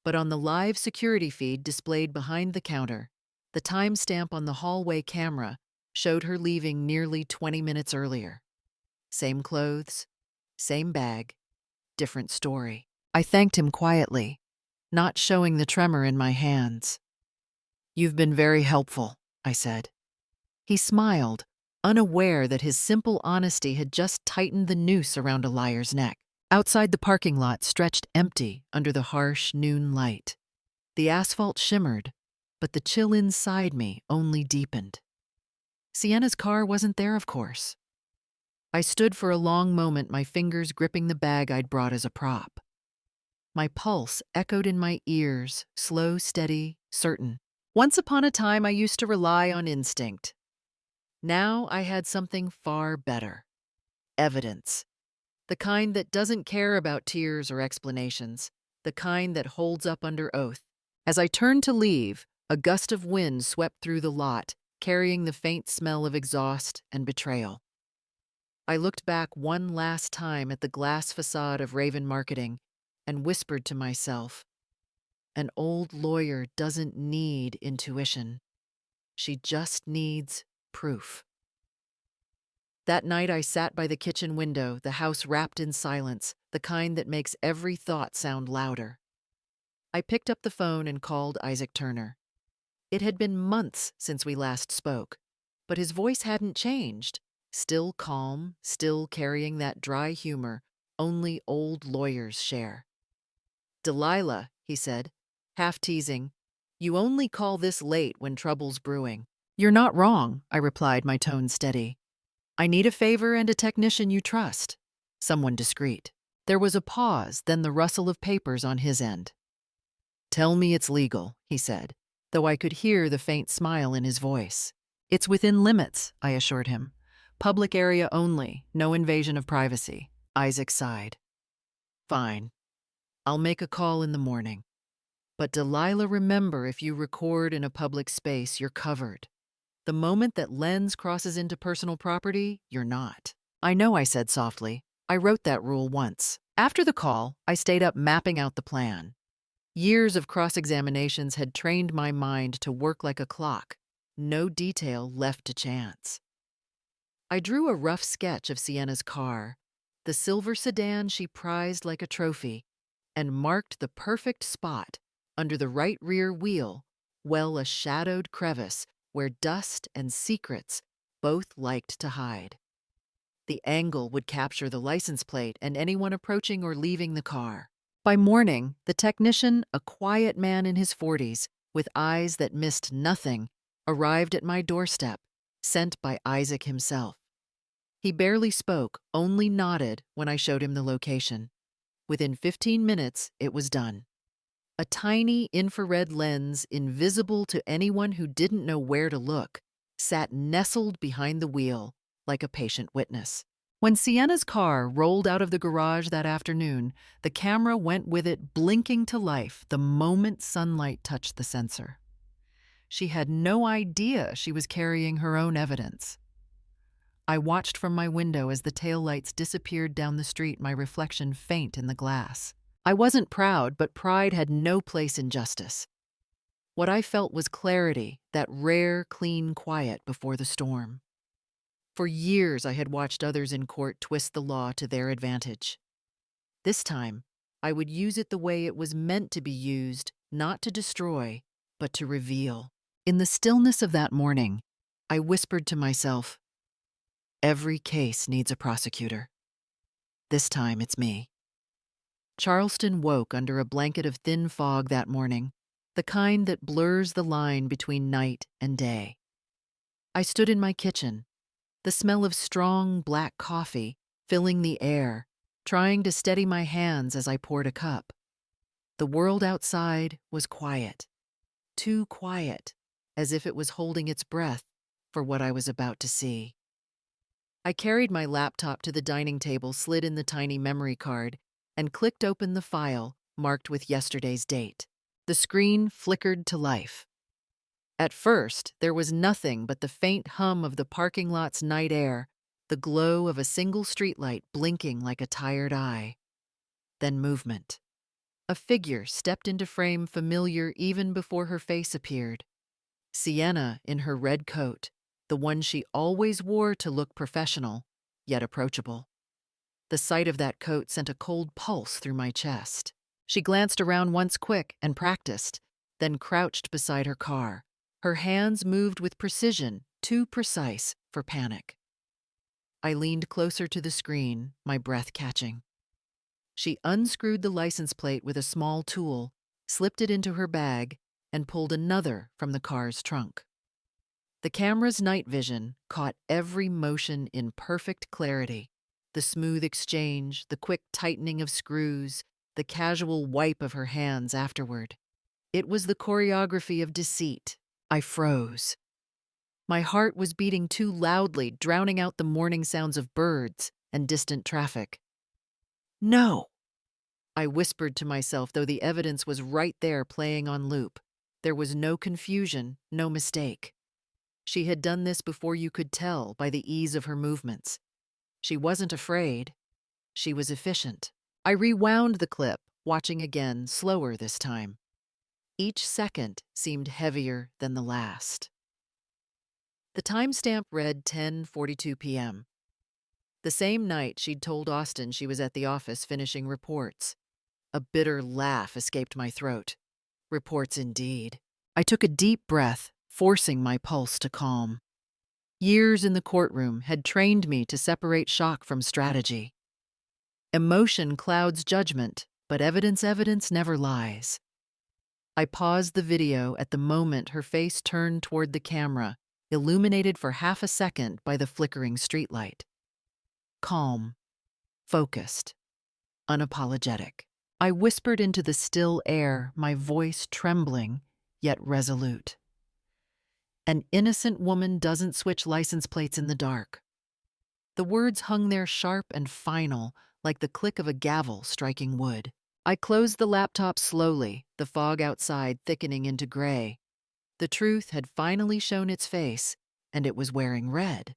But on the live security feed displayed behind the counter, the timestamp on the hallway camera showed her leaving nearly 20 minutes earlier. Same clothes, same bag, different story. I thanked him quietly, not showing the tremor in my hands. "You've been very helpful," I said. He smiled, unaware that his simple honesty had just tightened the noose around a liar's neck. Outside, the parking lot stretched empty under the harsh noon light. The asphalt shimmered, but the chill inside me only deepened. Sienna's car wasn't there, of course. I stood for a long moment, my fingers gripping the bag I'd brought as a prop. My pulse echoed in my ears, slow, steady, certain. Once upon a time, I used to rely on instinct. Now I had something far better. Evidence. The kind that doesn't care about tears or explanations. The kind that holds up under oath. As I turned to leave, a gust of wind swept through the lot, carrying the faint smell of exhaust and betrayal. I looked back one last time at the glass facade of Raven Marketing and whispered to myself, an old lawyer doesn't need intuition. She just needs proof. That night I sat by the kitchen window, the house wrapped in silence, the kind that makes every thought sound louder. I picked up the phone and called Isaac Turner. It had been months since we last spoke, but his voice hadn't changed. Still calm, still carrying that dry humor only old lawyers share. "Delilah," he said, half teasing, "you only call this late when trouble's brewing." "You're not wrong," I replied, my tone steady. "I need a favor and a technician you trust. Someone discreet." There was a pause, then the rustle of papers on his end. "Tell me it's legal," he said, though I could hear the faint smile in his voice. "It's within limits," I assured him. "Public area only, no invasion of privacy." Isaac sighed. "Fine. I'll make a call in the morning. But Delilah, remember, if you record in a public space, you're covered. The moment that lens crosses into personal property, you're not." "I know," I said softly. "I wrote that rule once." After the call, I stayed up mapping out the plan. Years of cross-examinations had trained my mind to work like a clock, no detail left to chance. I drew a rough sketch of Sienna's car, the silver sedan she prized like a trophy, and marked the perfect spot under the right rear wheel, well a shadowed crevice where dust and secrets both liked to hide. The angle would capture the license plate and anyone approaching or leaving the car. By morning, the technician, a quiet man in his 40s, with eyes that missed nothing, arrived at my doorstep, sent by Isaac himself. He barely spoke, only nodded when I showed him the location. Within 15 minutes, it was done. A tiny infrared lens, invisible to anyone who didn't know where to look, sat nestled behind the wheel like a patient witness. When Sienna's car rolled out of the garage that afternoon, the camera went with it, blinking to life the moment sunlight touched the sensor. She had no idea she was carrying her own evidence. I watched from my window as the taillights disappeared down the street, my reflection faint in the glass. I wasn't proud, but pride had no place in justice. What I felt was clarity, that rare, clean quiet before the storm. For years, I had watched others in court twist the law to their advantage. This time, I would use it the way it was meant to be used, not to destroy, but to reveal. In the stillness of that morning, I whispered to myself, every case needs a prosecutor. This time it's me. Charleston woke under a blanket of thin fog that morning, the kind that blurs the line between night and day. I stood in my kitchen, the smell of strong black coffee filling the air, trying to steady my hands as I poured a cup. The world outside was quiet, too quiet, as if it was holding its breath for what I was about to see. I carried my laptop to the dining table, slid in the tiny memory card, and clicked open the file marked with yesterday's date. The screen flickered to life. At first, there was nothing but the faint hum of the parking lot's night air, the glow of a single streetlight blinking like a tired eye. Then movement. A figure stepped into frame, familiar even before her face appeared. Sienna in her red coat, the one she always wore to look professional, yet approachable. The sight of that coat sent a cold pulse through my chest. She glanced around once quick and practiced, then crouched beside her car. Her hands moved with precision, too precise for panic. I leaned closer to the screen, my breath catching. She unscrewed the license plate with a small tool, slipped it into her bag, and pulled another from the car's trunk. The camera's night vision caught every motion in perfect clarity. The smooth exchange, the quick tightening of screws, the casual wipe of her hands afterward. It was the choreography of deceit. I froze. My heart was beating too loudly, drowning out the morning sounds of birds and distant traffic. No! I whispered to myself, though the evidence was right there playing on loop. There was no confusion, no mistake. She had done this before you could tell by the ease of her movements. She wasn't afraid. She was efficient. I rewound the clip, watching again, slower this time. Each second seemed heavier than the last. The timestamp read 10:42 p.m. The same night she'd told Austin she was at the office finishing reports. A bitter laugh escaped my throat. Reports indeed. I took a deep breath, forcing my pulse to calm. Years in the courtroom had trained me to separate shock from strategy. Emotion clouds judgment, but evidence never lies. I paused the video at the moment her face turned toward the camera, illuminated for half a second by the flickering streetlight. Calm, focused, unapologetic. I whispered into the still air, my voice trembling, yet resolute. An innocent woman doesn't switch license plates in the dark. The words hung there sharp and final, like the click of a gavel striking wood. I closed the laptop slowly, the fog outside thickening into gray. The truth had finally shown its face, and it was wearing red.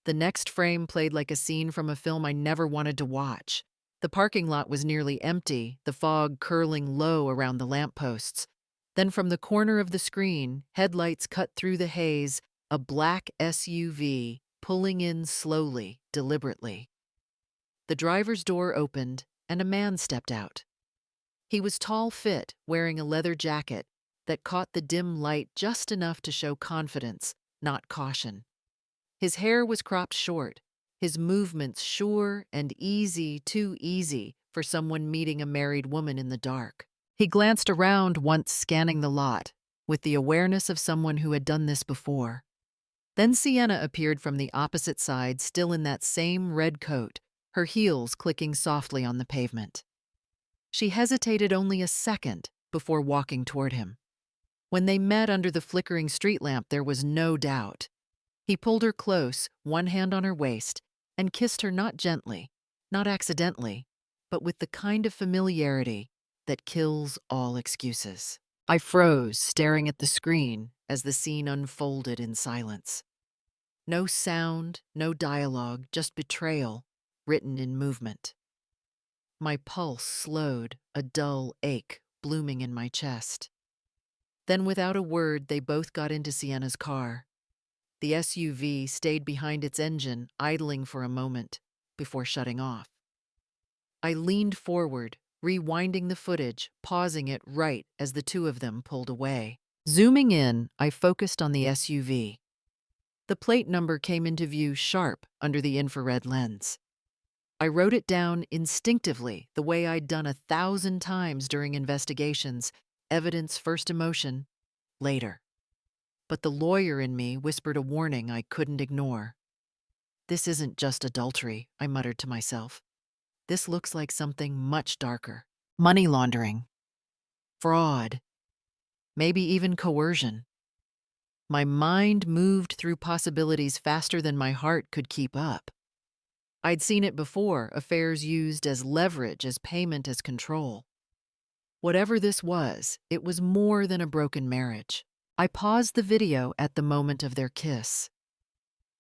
The next frame played like a scene from a film I never wanted to watch. The parking lot was nearly empty, the fog curling low around the lampposts. Then from the corner of the screen, headlights cut through the haze, a black SUV pulling in slowly, deliberately. The driver's door opened, and a man stepped out. He was tall fit, wearing a leather jacket that caught the dim light just enough to show confidence, not caution. His hair was cropped short, his movements sure and easy, too easy for someone meeting a married woman in the dark. He glanced around once, scanning the lot, with the awareness of someone who had done this before. Then Sienna appeared from the opposite side, still in that same red coat, her heels clicking softly on the pavement. She hesitated only a second before walking toward him. When they met under the flickering street lamp, there was no doubt. He pulled her close, one hand on her waist, and kissed her not gently, not accidentally, but with the kind of familiarity that kills all excuses. I froze, staring at the screen as the scene unfolded in silence. No sound, no dialogue, just betrayal, written in movement. My pulse slowed, a dull ache blooming in my chest. Then without a word, they both got into Sienna's car. The SUV stayed behind its engine, idling for a moment, before shutting off. I leaned forward, rewinding the footage, pausing it right as the two of them pulled away. Zooming in, I focused on the SUV. The plate number came into view sharp under the infrared lens. I wrote it down instinctively, the way I'd done 1,000 times during investigations, evidence first, emotion later. But the lawyer in me whispered a warning I couldn't ignore. This isn't just adultery, I muttered to myself. This looks like something much darker. Money laundering. Fraud. Maybe even coercion. My mind moved through possibilities faster than my heart could keep up. I'd seen it before, affairs used as leverage, as payment, as control. Whatever this was, it was more than a broken marriage. I paused the video at the moment of their kiss.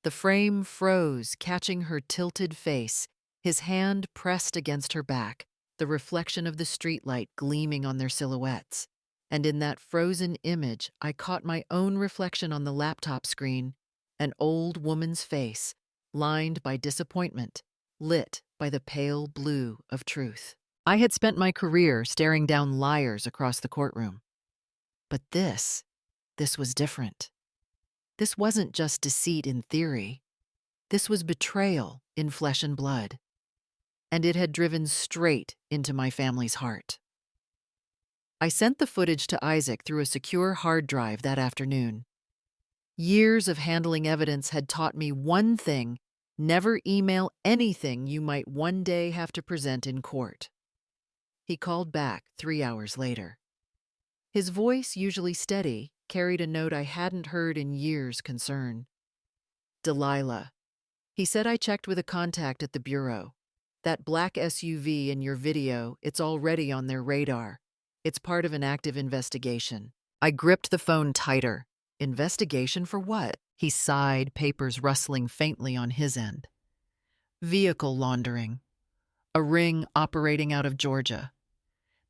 The frame froze, catching her tilted face, his hand pressed against her back, the reflection of the streetlight gleaming on their silhouettes. And in that frozen image, I caught my own reflection on the laptop screen, an old woman's face, lined by disappointment, lit by the pale blue of truth. I had spent my career staring down liars across the courtroom. But this was different. This wasn't just deceit in theory. This was betrayal in flesh and blood. And it had driven straight into my family's heart. I sent the footage to Isaac through a secure hard drive that afternoon. Years of handling evidence had taught me one thing: never email anything you might one day have to present in court. He called back 3 hours later. His voice, usually steady, carried a note I hadn't heard in years: concern. Delilah. He said, I checked with a contact at the bureau. That black SUV in your video, it's already on their radar. It's part of an active investigation. I gripped the phone tighter. Investigation for what? He sighed, papers rustling faintly on his end. Vehicle laundering. A ring operating out of Georgia.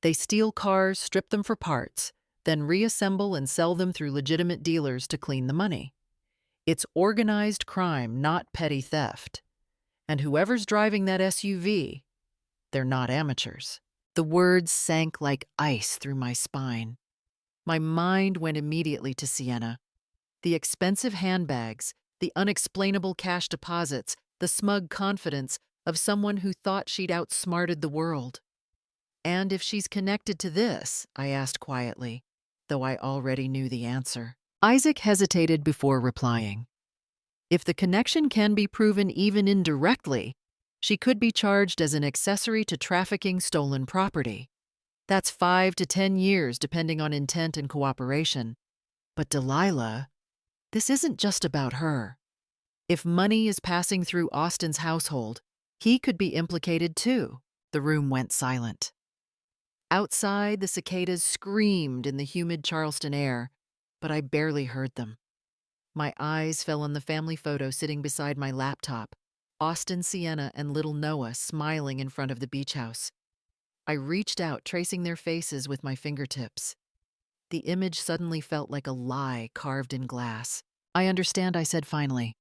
They steal cars, strip them for parts, then reassemble and sell them through legitimate dealers to clean the money. It's organized crime, not petty theft. And whoever's driving that SUV, they're not amateurs. The words sank like ice through my spine. My mind went immediately to Sienna. The expensive handbags, the unexplainable cash deposits, the smug confidence of someone who thought she'd outsmarted the world. And if she's connected to this, I asked quietly, though I already knew the answer. Isaac hesitated before replying. If the connection can be proven even indirectly, she could be charged as an accessory to trafficking stolen property. That's 5 to 10 years, depending on intent and cooperation. But Delilah, this isn't just about her. If money is passing through Austin's household, he could be implicated too. The room went silent. Outside, the cicadas screamed in the humid Charleston air, but I barely heard them. My eyes fell on the family photo sitting beside my laptop, Austin, Sienna, and little Noah smiling in front of the beach house. I reached out, tracing their faces with my fingertips. The image suddenly felt like a lie carved in glass. I understand, I said finally.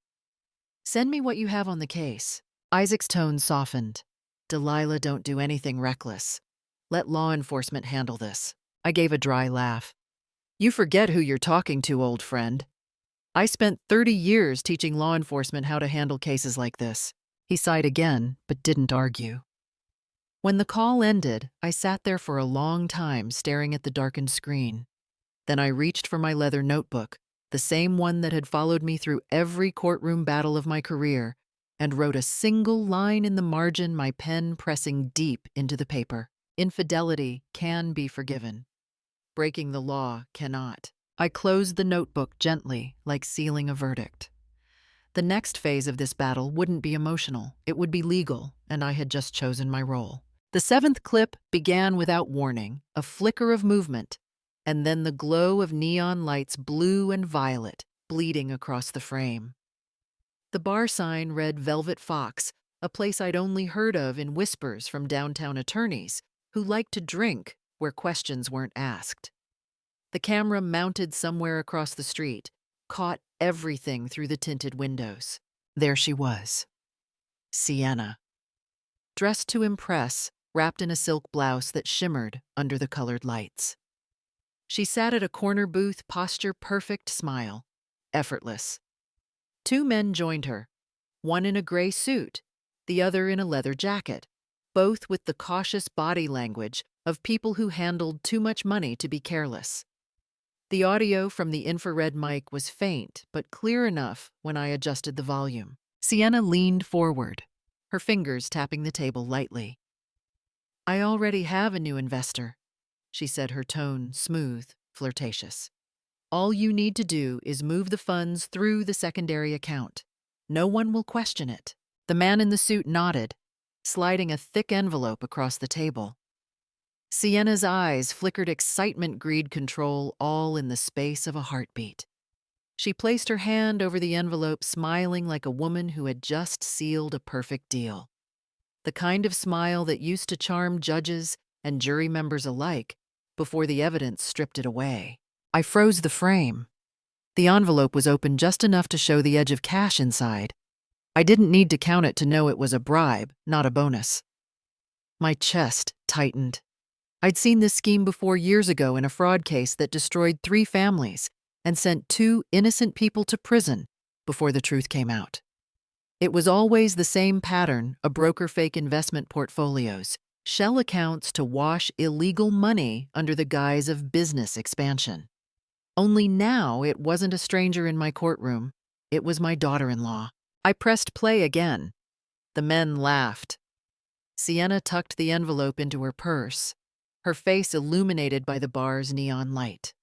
Send me what you have on the case. Isaac's tone softened. Delilah, don't do anything reckless. Let law enforcement handle this. I gave a dry laugh. You forget who you're talking to, old friend. I spent 30 years teaching law enforcement how to handle cases like this. He sighed again, but didn't argue. When the call ended, I sat there for a long time staring at the darkened screen. Then I reached for my leather notebook, the same one that had followed me through every courtroom battle of my career, and wrote a single line in the margin, my pen pressing deep into the paper. Infidelity can be forgiven. Breaking the law cannot. I closed the notebook gently, like sealing a verdict. The next phase of this battle wouldn't be emotional, it would be legal, and I had just chosen my role. The 7th clip began without warning, a flicker of movement, and then the glow of neon lights, blue and violet, bleeding across the frame. The bar sign read Velvet Fox, a place I'd only heard of in whispers from downtown attorneys who liked to drink where questions weren't asked. The camera mounted somewhere across the street caught everything through the tinted windows. There she was, Sienna. Dressed to impress, wrapped in a silk blouse that shimmered under the colored lights. She sat at a corner booth, posture perfect, smile effortless. Two men joined her, one in a gray suit, the other in a leather jacket, both with the cautious body language of people who handled too much money to be careless. The audio from the infrared mic was faint but clear enough when I adjusted the volume. Sienna leaned forward, her fingers tapping the table lightly. "I already have a new investor," she said, her tone smooth, flirtatious. "All you need to do is move the funds through the secondary account. No one will question it." The man in the suit nodded, sliding a thick envelope across the table. Sienna's eyes flickered excitement, greed, control, all in the space of a heartbeat. She placed her hand over the envelope, smiling like a woman who had just sealed a perfect deal. The kind of smile that used to charm judges and jury members alike before the evidence stripped it away. I froze the frame. The envelope was open just enough to show the edge of cash inside. I didn't need to count it to know it was a bribe, not a bonus. My chest tightened. I'd seen this scheme before years ago in a fraud case that destroyed 3 families and sent 2 innocent people to prison before the truth came out. It was always the same pattern: a broker fake investment portfolios, shell accounts to wash illegal money under the guise of business expansion. Only now it wasn't a stranger in my courtroom, it was my daughter-in-law. I pressed play again. The men laughed. Sienna tucked the envelope into her purse, her face illuminated by the bar's neon light.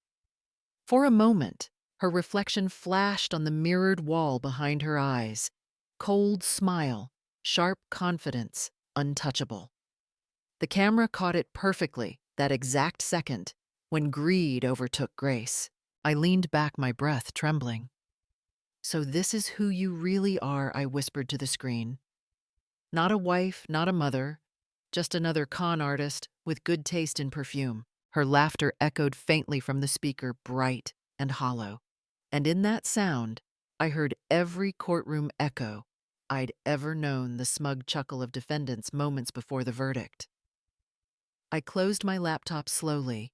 For a moment, her reflection flashed on the mirrored wall behind her eyes. Cold smile, sharp confidence, untouchable. The camera caught it perfectly, that exact second, when greed overtook grace. I leaned back, my breath trembling. "So this is who you really are," I whispered to the screen. "Not a wife, not a mother, just another con artist with good taste in perfume." Her laughter echoed faintly from the speaker, bright and hollow. And in that sound, I heard every courtroom echo I'd ever known, the smug chuckle of defendants moments before the verdict. I closed my laptop slowly,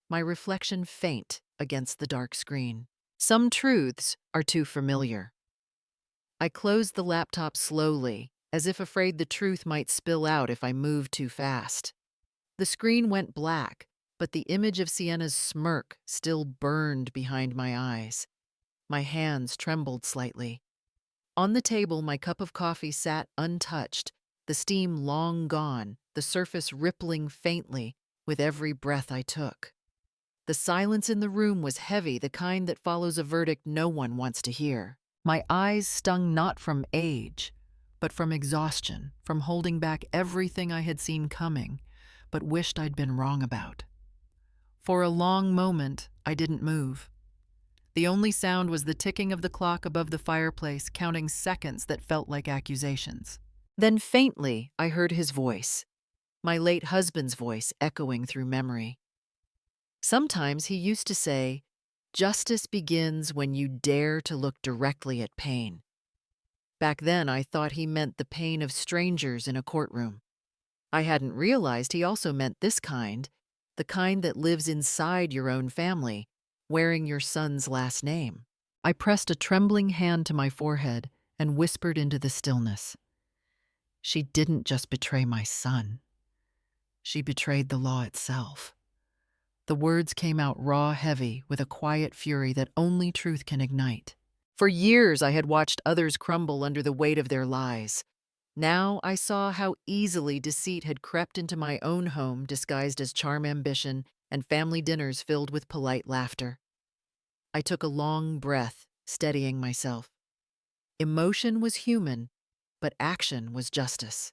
my reflection faint against the dark screen. Some truths are too familiar. I closed the laptop slowly, as if afraid the truth might spill out if I moved too fast. The screen went black, but the image of Sienna's smirk still burned behind my eyes. My hands trembled slightly. On the table, my cup of coffee sat untouched, the steam long gone, the surface rippling faintly with every breath I took. The silence in the room was heavy, the kind that follows a verdict no one wants to hear. My eyes stung not from age, but from exhaustion, from holding back everything I had seen coming, but wished I'd been wrong about. For a long moment, I didn't move. The only sound was the ticking of the clock above the fireplace, counting seconds that felt like accusations. Then faintly, I heard his voice, my late husband's voice echoing through memory. Sometimes he used to say, "Justice begins when you dare to look directly at pain." Back then, I thought he meant the pain of strangers in a courtroom. I hadn't realized he also meant this kind, the kind that lives inside your own family, wearing your son's last name. I pressed a trembling hand to my forehead and whispered into the stillness. She didn't just betray my son. She betrayed the law itself. The words came out raw, heavy, with a quiet fury that only truth can ignite. For years, I had watched others crumble under the weight of their lies. Now I saw how easily deceit had crept into my own home, disguised as charm, ambition, and family dinners filled with polite laughter. I took a long breath, steadying myself. Emotion was human, but action was justice.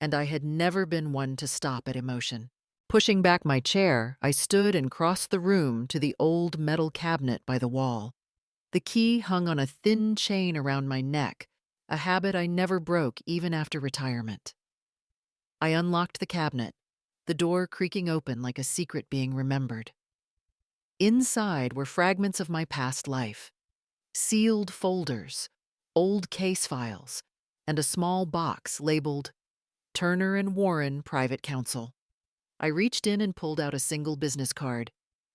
And I had never been one to stop at emotion. Pushing back my chair, I stood and crossed the room to the old metal cabinet by the wall. The key hung on a thin chain around my neck, a habit I never broke even after retirement. I unlocked the cabinet, the door creaking open like a secret being remembered. Inside were fragments of my past life, sealed folders, old case files, and a small box labeled Turner and Warren Private Counsel. I reached in and pulled out a single business card.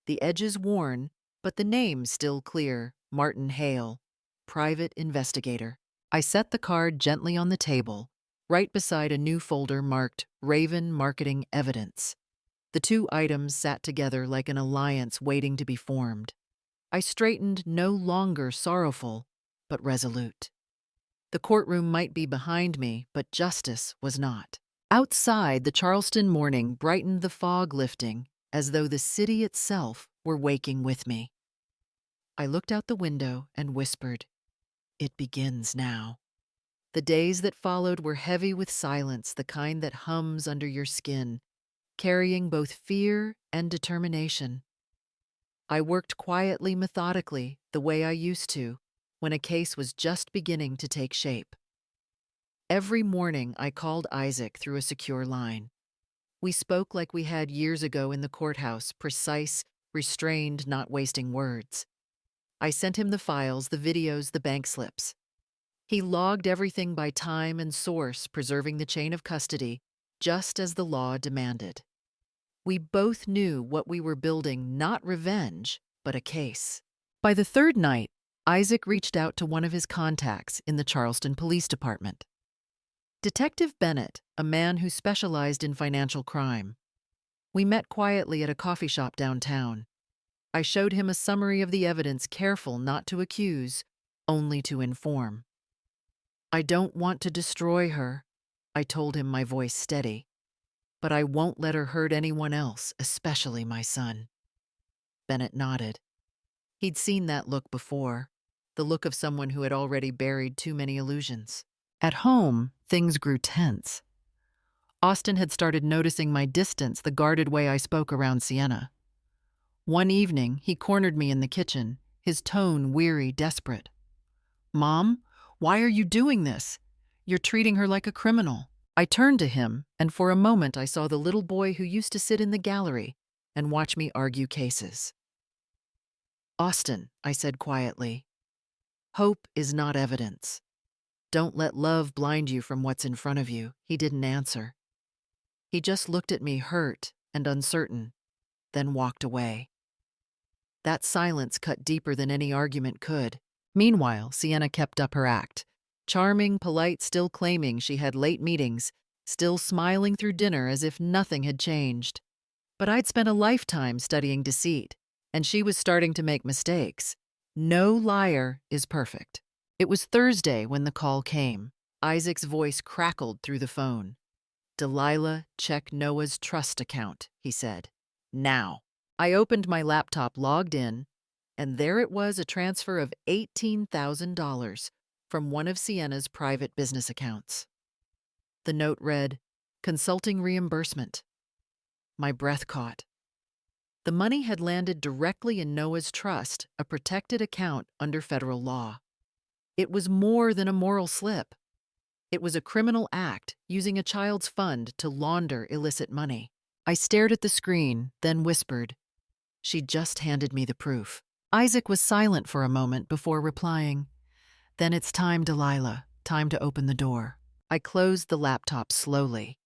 The edges worn, but the name still clear, Martin Hale, Private Investigator. I set the card gently on the table, right beside a new folder marked Raven Marketing Evidence. The two items sat together like an alliance waiting to be formed. I straightened, no longer sorrowful, but resolute. The courtroom might be behind me, but justice was not. Outside, the Charleston morning brightened, the fog lifting, as though the city itself were waking with me. I looked out the window and whispered, "It begins now." The days that followed were heavy with silence, the kind that hums under your skin, carrying both fear and determination. I worked quietly, methodically, the way I used to, when a case was just beginning to take shape. Every morning I called Isaac through a secure line. We spoke like we had years ago in the courthouse, precise, restrained, not wasting words. I sent him the files, the videos, the bank slips. He logged everything by time and source, preserving the chain of custody, just as the law demanded. We both knew what we were building, not revenge, but a case. By the third night, Isaac reached out to one of his contacts in the Charleston Police Department. Detective Bennett, a man who specialized in financial crime. We met quietly at a coffee shop downtown. I showed him a summary of the evidence, careful not to accuse, only to inform. "I don't want to destroy her," I told him, my voice steady. "But I won't let her hurt anyone else, especially my son." Bennett nodded. He'd seen that look before, the look of someone who had already buried too many illusions. At home, things grew tense. Austin had started noticing my distance, the guarded way I spoke around Sienna. One evening, he cornered me in the kitchen, his tone weary, desperate. "Mom, why are you doing this? You're treating her like a criminal." I turned to him, and for a moment I saw the little boy who used to sit in the gallery and watch me argue cases. "Austin," I said quietly, "hope is not evidence. Don't let love blind you from what's in front of you." He didn't answer. He just looked at me, hurt and uncertain, then walked away. That silence cut deeper than any argument could. Meanwhile, Sienna kept up her act. Charming, polite, still claiming she had late meetings, still smiling through dinner as if nothing had changed. But I'd spent a lifetime studying deceit, and she was starting to make mistakes. No liar is perfect. It was Thursday when the call came. Isaac's voice crackled through the phone. "Delilah, check Noah's trust account," he said. "Now." I opened my laptop, logged in, and there it was, a transfer of $18,000 from one of Sienna's private business accounts. The note read, "Consulting reimbursement." My breath caught. The money had landed directly in Noah's trust, a protected account under federal law. It was more than a moral slip. It was a criminal act, using a child's fund to launder illicit money. I stared at the screen, then whispered, "She just handed me the proof." Isaac was silent for a moment before replying, "Then it's time, Delilah, time to open the door." I closed the laptop slowly.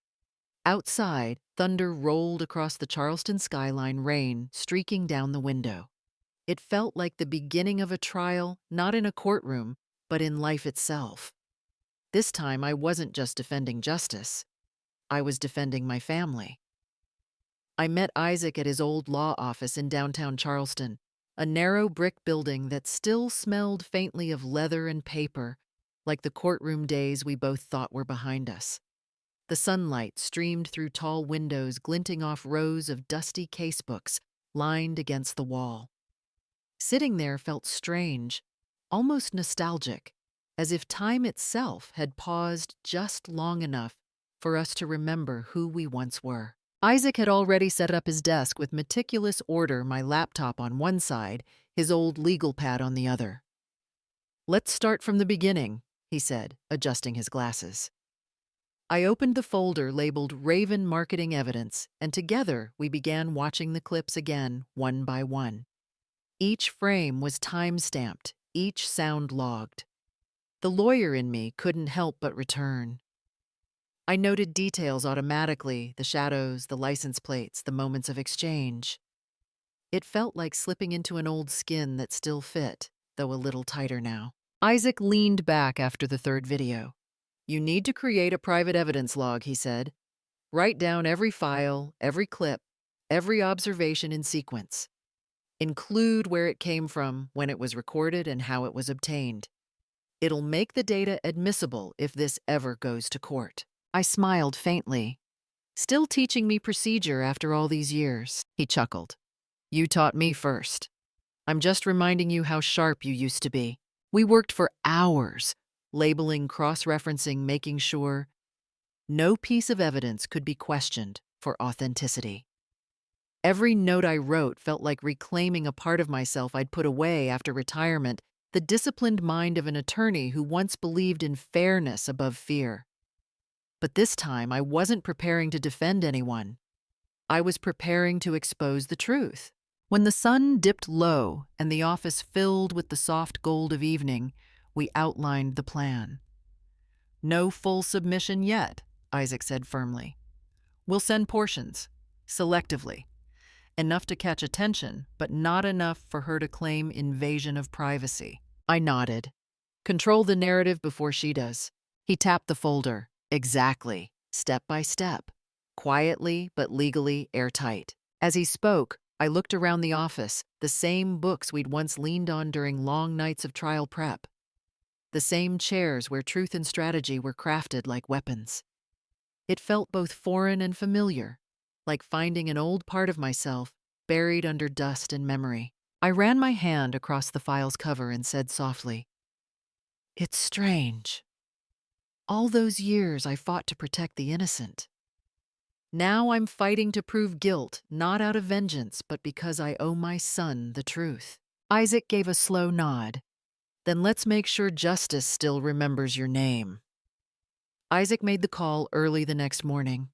Outside, thunder rolled across the Charleston skyline, rain streaking down the window. It felt like the beginning of a trial, not in a courtroom, but in life itself. This time, I wasn't just defending justice. I was defending my family. I met Isaac at his old law office in downtown Charleston, a narrow brick building that still smelled faintly of leather and paper, like the courtroom days we both thought were behind us. The sunlight streamed through tall windows, glinting off rows of dusty casebooks lined against the wall. Sitting there felt strange, almost nostalgic, as if time itself had paused just long enough for us to remember who we once were. Isaac had already set up his desk with meticulous order, my laptop on one side, his old legal pad on the other. "Let's start from the beginning," he said, adjusting his glasses. I opened the folder labeled Raven Marketing Evidence, and together we began watching the clips again, one by one. Each frame was time-stamped, each sound logged. The lawyer in me couldn't help but return. I noted details automatically, the shadows, the license plates, the moments of exchange. It felt like slipping into an old skin that still fit, though a little tighter now. Isaac leaned back after the third video. "You need to create a private evidence log," he said. "Write down every file, every clip, every observation in sequence. Include where it came from, when it was recorded, and how it was obtained. It'll make the data admissible if this ever goes to court." I smiled faintly. "Still teaching me procedure after all these years," he chuckled. "You taught me first. I'm just reminding you how sharp you used to be." We worked for hours, labeling, cross-referencing, making sure no piece of evidence could be questioned for authenticity. Every note I wrote felt like reclaiming a part of myself I'd put away after retirement, the disciplined mind of an attorney who once believed in fairness above fear. But this time, I wasn't preparing to defend anyone. I was preparing to expose the truth. When the sun dipped low and the office filled with the soft gold of evening, we outlined the plan. "No full submission yet," Isaac said firmly. "We'll send portions, selectively. Enough to catch attention, but not enough for her to claim invasion of privacy." I nodded. "Control the narrative before she does." He tapped the folder. "Exactly. Step by step. Quietly, but legally airtight." As he spoke, I looked around the office, the same books we'd once leaned on during long nights of trial prep. The same chairs where truth and strategy were crafted like weapons. It felt both foreign and familiar, like finding an old part of myself buried under dust and memory. I ran my hand across the file's cover and said softly, "It's strange. All those years I fought to protect the innocent. Now I'm fighting to prove guilt, not out of vengeance, but because I owe my son the truth." Isaac gave a slow nod. "Then let's make sure justice still remembers your name." Isaac made the call early the next morning.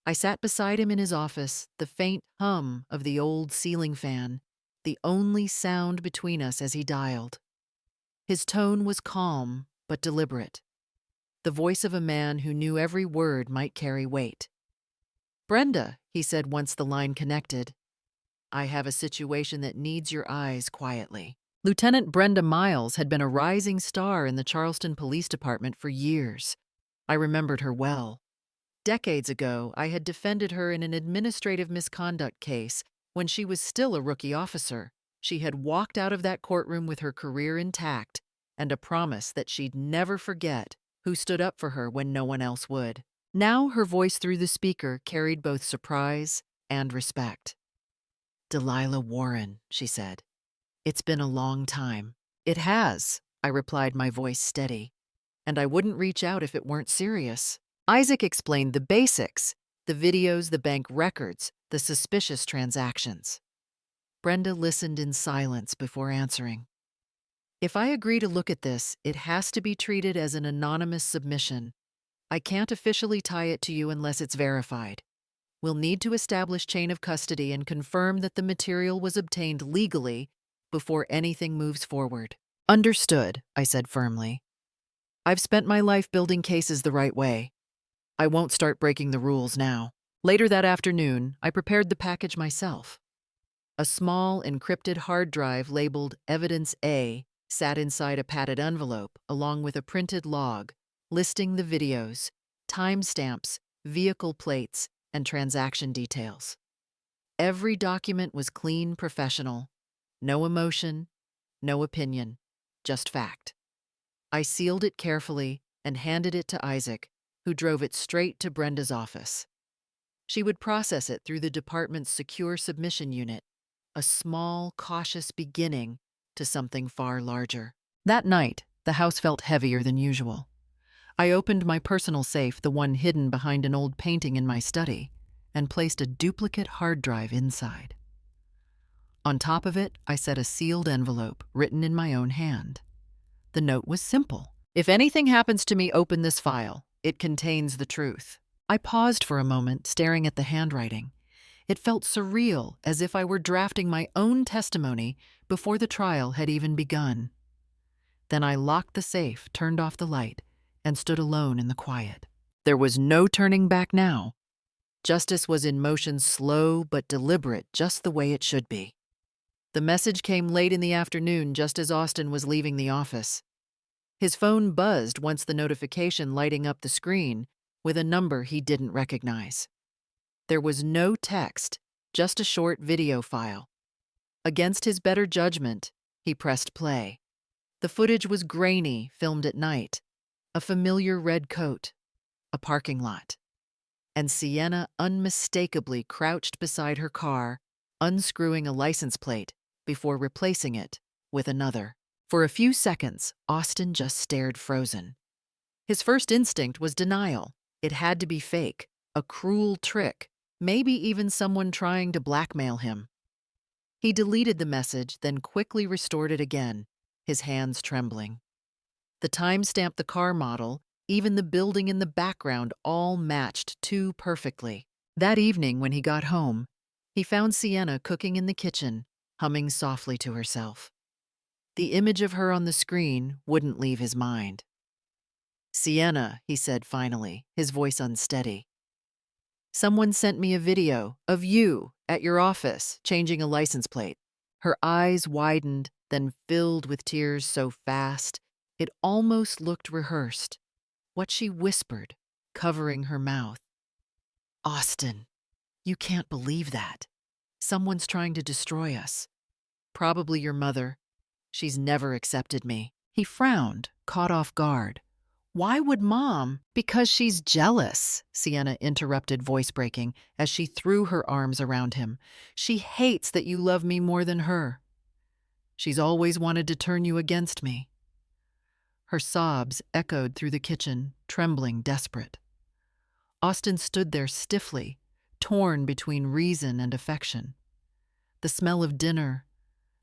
I sat beside him in his office, the faint hum of the old ceiling fan, the only sound between us as he dialed. His tone was calm but deliberate, the voice of a man who knew every word might carry weight. "Brenda," he said once the line connected, "I have a situation that needs your eyes quietly." Lieutenant Brenda Miles had been a rising star in the Charleston Police Department for years. I remembered her well. Decades ago, I had defended her in an administrative misconduct case when she was still a rookie officer. She had walked out of that courtroom with her career intact and a promise that she'd never forget who stood up for her when no one else would. Now her voice through the speaker carried both surprise and respect. "Delilah Warren," she said. "It's been a long time." "It has," I replied, my voice steady. "And I wouldn't reach out if it weren't serious." Isaac explained the basics, the videos, the bank records, the suspicious transactions. Brenda listened in silence before answering. "If I agree to look at this, it has to be treated as an anonymous submission. I can't officially tie it to you unless it's verified. We'll need to establish chain of custody and confirm that the material was obtained legally before anything moves forward." "Understood," I said firmly. "I've spent my life building cases the right way. I won't start breaking the rules now." Later that afternoon, I prepared the package myself. A small, encrypted hard drive labeled Evidence A sat inside a padded envelope, along with a printed log listing the videos, timestamps, vehicle plates, and transaction details. Every document was clean, professional. No emotion, no opinion, just fact. I sealed it carefully and handed it to Isaac, who drove it straight to Brenda's office. She would process it through the department's secure submission unit, a small, cautious beginning to something far larger. That night, the house felt heavier than usual. I opened my personal safe, the one hidden behind an old painting in my study, and placed a duplicate hard drive inside. On top of it, I set a sealed envelope written in my own hand. The note was simple. "If anything happens to me, open this file. It contains the truth." I paused for a moment, staring at the handwriting. It felt surreal, as if I were drafting my own testimony before the trial had even begun. Then I locked the safe, turned off the light, and stood alone in the quiet. There was no turning back now. Justice was in motion, slow but deliberate, just the way it should be. The message came late in the afternoon, just as Austin was leaving the office. His phone buzzed once the notification lighting up the screen with a number he didn't recognize. There was no text, just a short video file. Against his better judgment, he pressed play. The footage was grainy, filmed at night. A familiar red coat. A parking lot. And Sienna unmistakably crouched beside her car, unscrewing a license plate before replacing it with another. For a few seconds, Austin just stared frozen. His first instinct was denial. It had to be fake, a cruel trick, maybe even someone trying to blackmail him. He deleted the message, then quickly restored it again, his hands trembling. The timestamp, the car model, even the building in the background all matched too perfectly. That evening, when he got home, he found Sienna cooking in the kitchen, humming softly to herself. The image of her on the screen wouldn't leave his mind. "Sienna," he said finally, his voice unsteady. "Someone sent me a video of you at your office changing a license plate." Her eyes widened, then filled with tears so fast it almost looked rehearsed. What she whispered, covering her mouth. "Austin, you can't believe that. Someone's trying to destroy us. Probably your mother. She's never accepted me." He frowned, caught off guard. "Why would Mom?" "Because she's jealous," Sienna interrupted, voice breaking, as she threw her arms around him. "She hates that you love me more than her. She's always wanted to turn you against me." Her sobs echoed through the kitchen, trembling, desperate. Austin stood there stiffly, torn between reason and affection. The smell of dinner,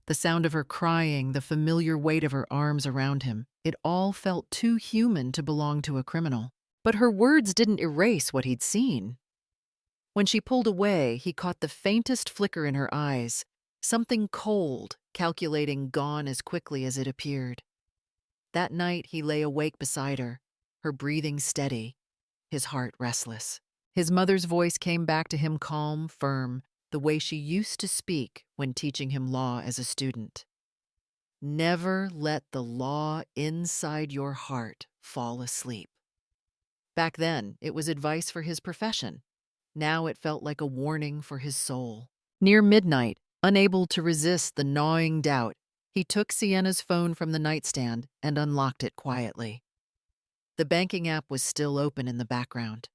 the sound of her crying, the familiar weight of her arms around him, it all felt too human to belong to a criminal. But her words didn't erase what he'd seen. When she pulled away, he caught the faintest flicker in her eyes, something cold, calculating, gone as quickly as it appeared. That night, he lay awake beside her, her breathing steady, his heart restless. His mother's voice came back to him, calm, firm, the way she used to speak when teaching him law as a student. "Never let the law inside your heart fall asleep." Back then, it was advice for his profession. Now it felt like a warning for his soul. Near midnight, unable to resist the gnawing doubt, he took Sienna's phone from the nightstand and unlocked it quietly. The banking app was still open in the background.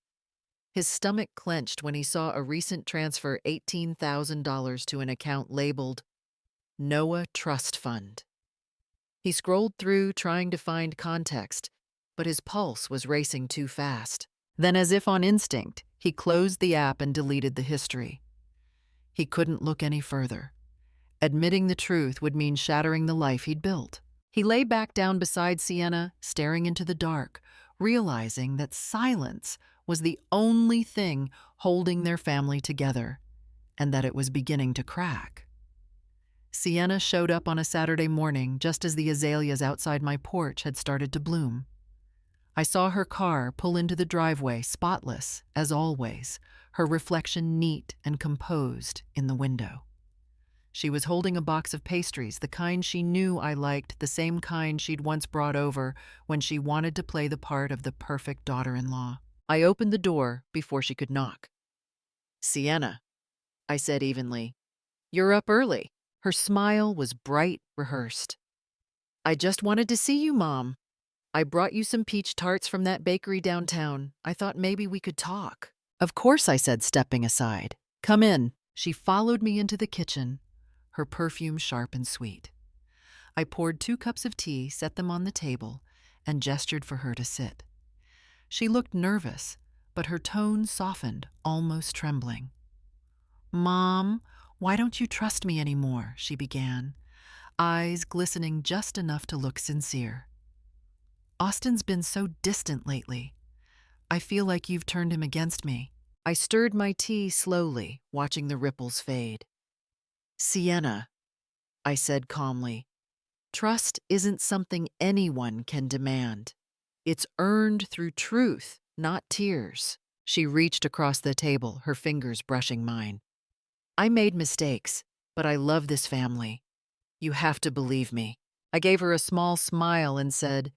His stomach clenched when he saw a recent transfer, $18,000 to an account labeled Noah Trust Fund. He scrolled through, trying to find context, but his pulse was racing too fast. Then, as if on instinct, he closed the app and deleted the history. He couldn't look any further. Admitting the truth would mean shattering the life he'd built. He lay back down beside Sienna, staring into the dark, realizing that silence was the only thing holding their family together, and that it was beginning to crack. Sienna showed up on a Saturday morning just as the azaleas outside my porch had started to bloom. I saw her car pull into the driveway, spotless, as always, her reflection neat and composed in the window. She was holding a box of pastries, the kind she knew I liked, the same kind she'd once brought over when she wanted to play the part of the perfect daughter-in-law. I opened the door before she could knock. "Sienna," I said evenly, "you're up early." Her smile was bright, rehearsed. "I just wanted to see you, Mom. I brought you some peach tarts from that bakery downtown. I thought maybe we could talk." "Of course," I said, stepping aside. "Come in." She followed me into the kitchen, her perfume sharp and sweet. I poured 2 cups of tea, set them on the table, and gestured for her to sit. She looked nervous, but her tone softened, almost trembling. "Mom, why don't you trust me anymore?" she began, eyes glistening just enough to look sincere. "Austin's been so distant lately. I feel like you've turned him against me." I stirred my tea slowly, watching the ripples fade. "Sienna," I said calmly, "trust isn't something anyone can demand. It's earned through truth, not tears. She reached across the table, her fingers brushing mine. I made mistakes, but I love this family. You have to believe me. I gave her a small smile and said,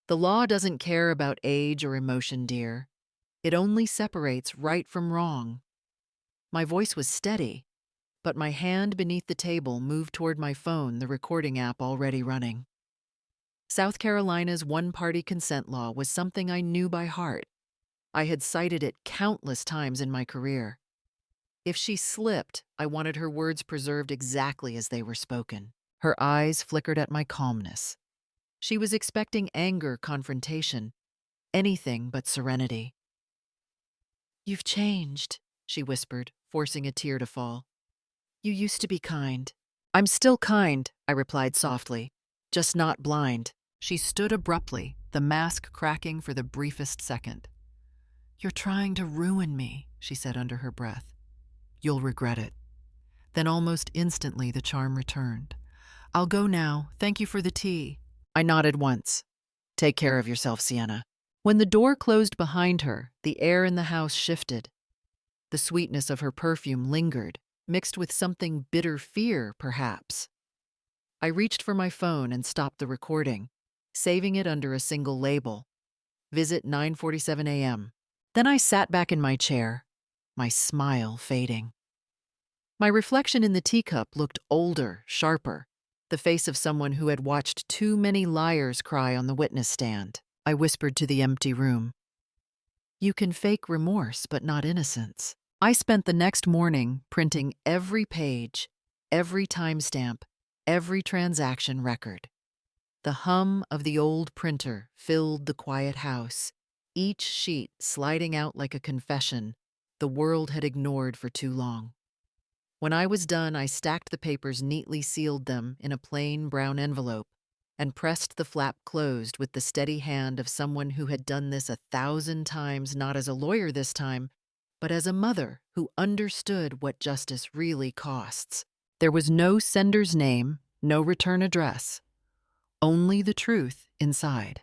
"The law doesn't care about age or emotion, dear. It only separates right from wrong." My voice was steady, but my hand beneath the table moved toward my phone, the recording app already running. South Carolina's one-party consent law was something I knew by heart. I had cited it countless times in my career. If she slipped, I wanted her words preserved exactly as they were spoken. Her eyes flickered at my calmness. She was expecting anger, confrontation, anything but serenity. "You've changed," she whispered, forcing a tear to fall. "You used to be kind." "I'm still kind," I replied softly, "just not blind." She stood abruptly, the mask cracking for the briefest second. "You're trying to ruin me," she said under her breath. "You'll regret it." Then almost instantly the charm returned. "I'll go now. Thank you for the tea." I nodded once. "Take care of yourself, Sienna." When the door closed behind her, the air in the house shifted. The sweetness of her perfume lingered, mixed with something bitter fear, perhaps. I reached for my phone and stopped the recording, saving it under a single label. Visit 9:47 a.m. Then I sat back in my chair, my smile fading. My reflection in the teacup looked older, sharper, the face of someone who had watched too many liars cry on the witness stand. I whispered to the empty room, "You can fake remorse, but not innocence." I spent the next morning printing every page, every timestamp, every transaction record. The hum of the old printer filled the quiet house, each sheet sliding out like a confession the world had ignored for too long. When I was done, I stacked the papers, neatly sealed them in a plain brown envelope, and pressed the flap closed with the steady hand of someone who had done this 1,000 times, not as a lawyer this time, but as a mother who understood what justice really costs. There was no sender's name, no return address, only the truth inside.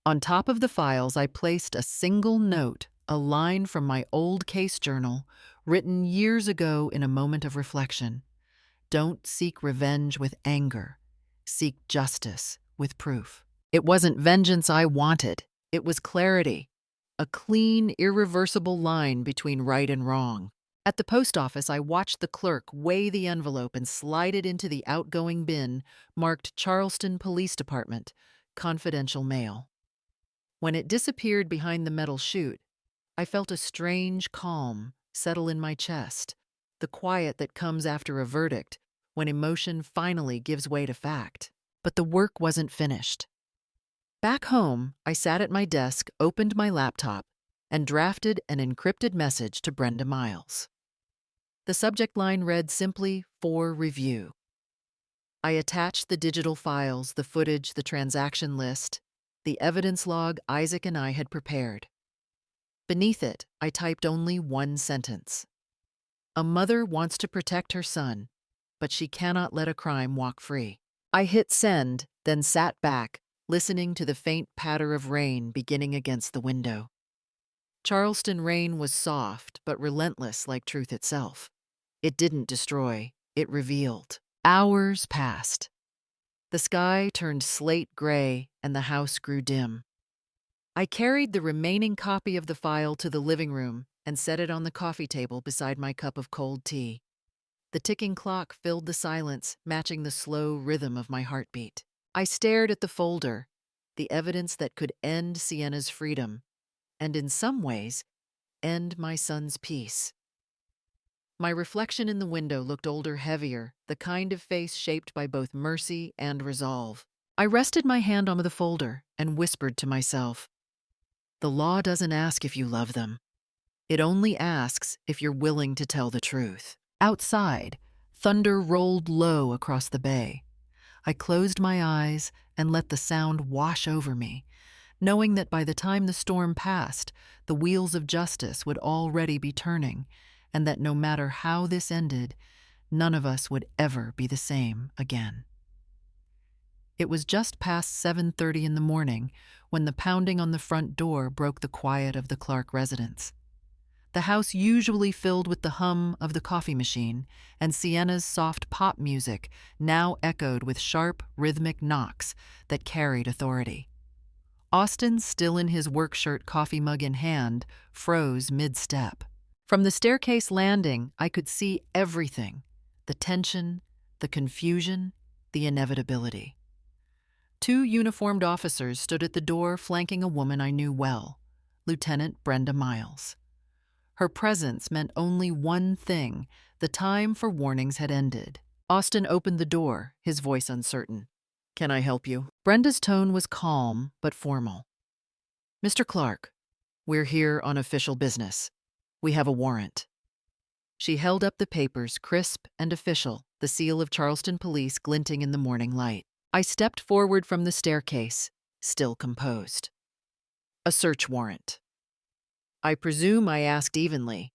On top of the files, I placed a single note, a line from my old case journal, written years ago in a moment of reflection. "Don't seek revenge with anger. Seek justice with proof." It wasn't vengeance I wanted. It was clarity. A clean, irreversible line between right and wrong. At the post office, I watched the clerk weigh the envelope and slide it into the outgoing bin marked Charleston Police Department, confidential mail. When it disappeared behind the metal chute, I felt a strange calm settle in my chest, the quiet that comes after a verdict when emotion finally gives way to fact. But the work wasn't finished. Back home, I sat at my desk, opened my laptop, and drafted an encrypted message to Brenda Miles. The subject line read simply, "For review." I attached the digital files, the footage, the transaction list, the evidence log Isaac and I had prepared. Beneath it, I typed only one sentence. "A mother wants to protect her son, but she cannot let a crime walk free." I hit send, then sat back, listening to the faint patter of rain beginning against the window. Charleston rain was soft but relentless like truth itself. It didn't destroy, it revealed. Hours passed. The sky turned slate gray and the house grew dim. I carried the remaining copy of the file to the living room and set it on the coffee table beside my cup of cold tea. The ticking clock filled the silence, matching the slow rhythm of my heartbeat. I stared at the folder, the evidence that could end Sienna's freedom, and in some ways, end my son's peace. My reflection in the window looked older, heavier, the kind of face shaped by both mercy and resolve. I rested my hand on the folder and whispered to myself, "The law doesn't ask if you love them. It only asks if you're willing to tell the truth." Outside, thunder rolled low across the bay. I closed my eyes and let the sound wash over me, knowing that by the time the storm passed, the wheels of justice would already be turning, and that no matter how this ended, none of us would ever be the same again. It was just past 7:30 in the morning when the pounding on the front door broke the quiet of the Clark residence. The house usually filled with the hum of the coffee machine, and Sienna's soft pop music now echoed with sharp, rhythmic knocks that carried authority. Austin, still in his work shirt, coffee mug in hand, froze mid-step. From the staircase landing, I could see everything: the tension, the confusion, the inevitability. Two uniformed officers stood at the door flanking a woman I knew well, Lieutenant Brenda Miles. Her presence meant only one thing: the time for warnings had ended. Austin opened the door, his voice uncertain. "Can I help you?" Brenda's tone was calm but formal. "Mr. Clark, we're here on official business. We have a warrant." She held up the papers, crisp and official, the seal of Charleston Police glinting in the morning light. I stepped forward from the staircase, still composed. "A search warrant." I presume I asked evenly.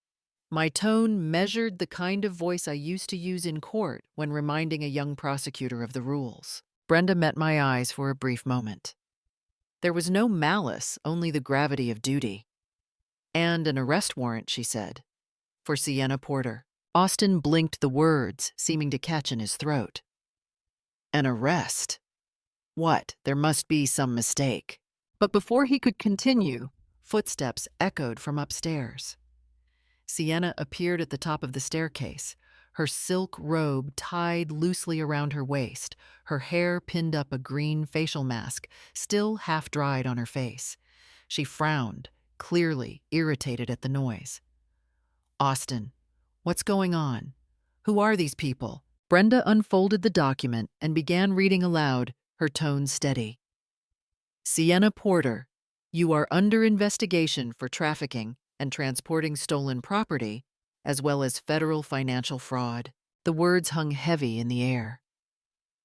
My tone measured the kind of voice I used to use in court when reminding a young prosecutor of the rules. Brenda met my eyes for a brief moment. There was no malice, only the gravity of duty. "And an arrest warrant," she said, "for Sienna Porter." Austin blinked the words, seeming to catch in his throat. "An arrest? What? There must be some mistake." But before he could continue, footsteps echoed from upstairs. Sienna appeared at the top of the staircase, her silk robe tied loosely around her waist, her hair pinned up a green facial mask, still half-dried on her face. She frowned, clearly irritated at the noise. "Austin, what's going on? Who are these people?" Brenda unfolded the document and began reading aloud, her tone steady. "Sienna Porter, you are under investigation for trafficking and transporting stolen property, as well as federal financial fraud." The words hung heavy in the air.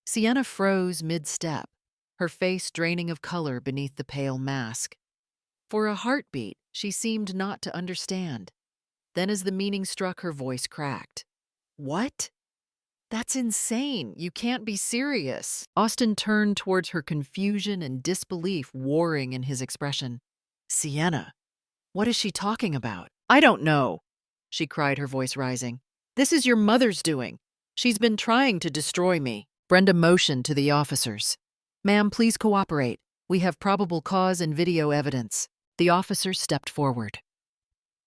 Sienna froze mid-step, her face draining of color beneath the pale mask. For a heartbeat, she seemed not to understand. Then as the meaning struck, her voice cracked. "What? That's insane. You can't be serious." Austin turned towards her, confusion and disbelief warring in his expression. "Sienna, what is she talking about?" "I don't know," she cried, her voice rising. "This is your mother's doing. She's been trying to destroy me." Brenda motioned to the officers. "Ma'am, please cooperate. We have probable cause and video evidence." The officers stepped forward.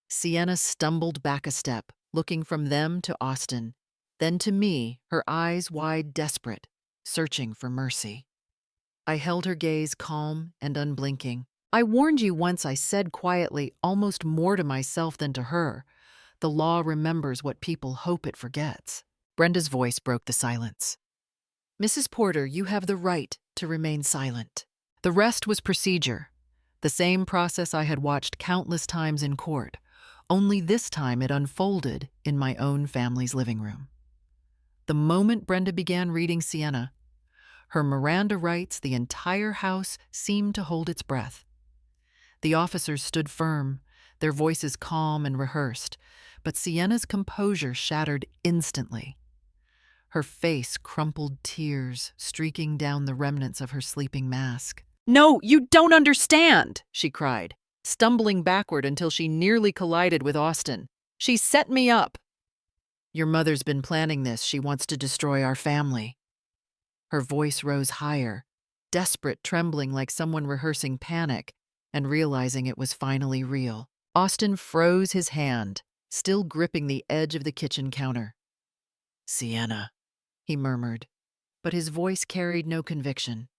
Sienna stumbled back a step, looking from them to Austin, then to me, her eyes wide, desperate, searching for mercy. I held her gaze calm and unblinking. "I warned you once," I said quietly, almost more to myself than to her. "The law remembers what people hope it forgets." Brenda's voice broke the silence. "Mrs. Porter, you have the right to remain silent." The rest was procedure, the same process I had watched countless times in court, only this time it unfolded in my own family's living room. The moment Brenda began reading Sienna, her Miranda rights, the entire house seemed to hold its breath. The officers stood firm, their voices calm and rehearsed, but Sienna's composure shattered instantly. Her face crumpled, tears streaking down the remnants of her sleeping mask. "No, you don't understand," she cried, stumbling backward until she nearly collided with Austin. "She set me up." "Your mother's been planning this. She wants to destroy our family." Her voice rose higher, desperate, trembling like someone rehearsing panic and realizing it was finally real. Austin froze his hand, still gripping the edge of the kitchen counter. "Sienna," he murmured, but his voice carried no conviction.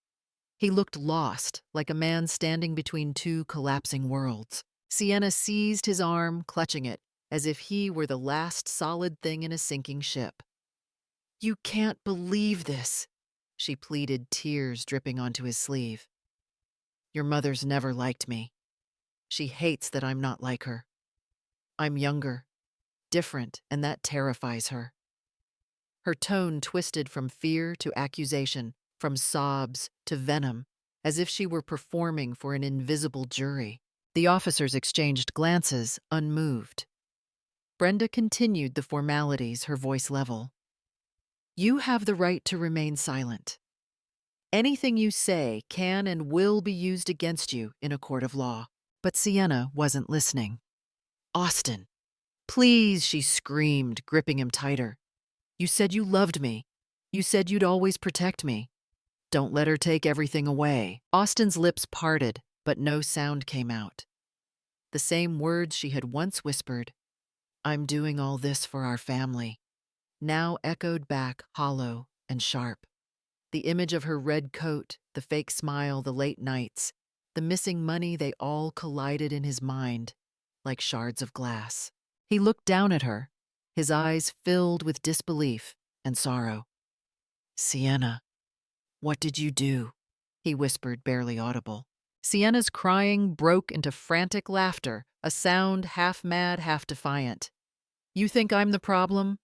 He looked lost, like a man standing between two collapsing worlds. Sienna seized his arm, clutching it, as if he were the last solid thing in a sinking ship. "You can't believe this," she pleaded, tears dripping onto his sleeve. "Your mother's never liked me. She hates that I'm not like her. I'm younger, different, and that terrifies her." Her tone twisted from fear to accusation, from sobs to venom, as if she were performing for an invisible jury. The officers exchanged glances, unmoved. Brenda continued the formalities, her voice level. "You have the right to remain silent. Anything you say can and will be used against you in a court of law. But Sienna wasn't listening. Austin, please, she screamed, gripping him tighter. You said you loved me. You said you'd always protect me. Don't let her take everything away. Austin's lips parted, but no sound came out. The same words she had once whispered, I'm doing all this for our family, now echoed back hollow and sharp. The image of her red coat, the fake smile, the late nights, the missing money, they all collided in his mind like shards of glass. He looked down at her, his eyes filled with disbelief and sorrow. Sienna, what did you do? He whispered, barely audible. Sienna's crying broke into frantic laughter, a sound half mad, half defiant. You think I'm the problem?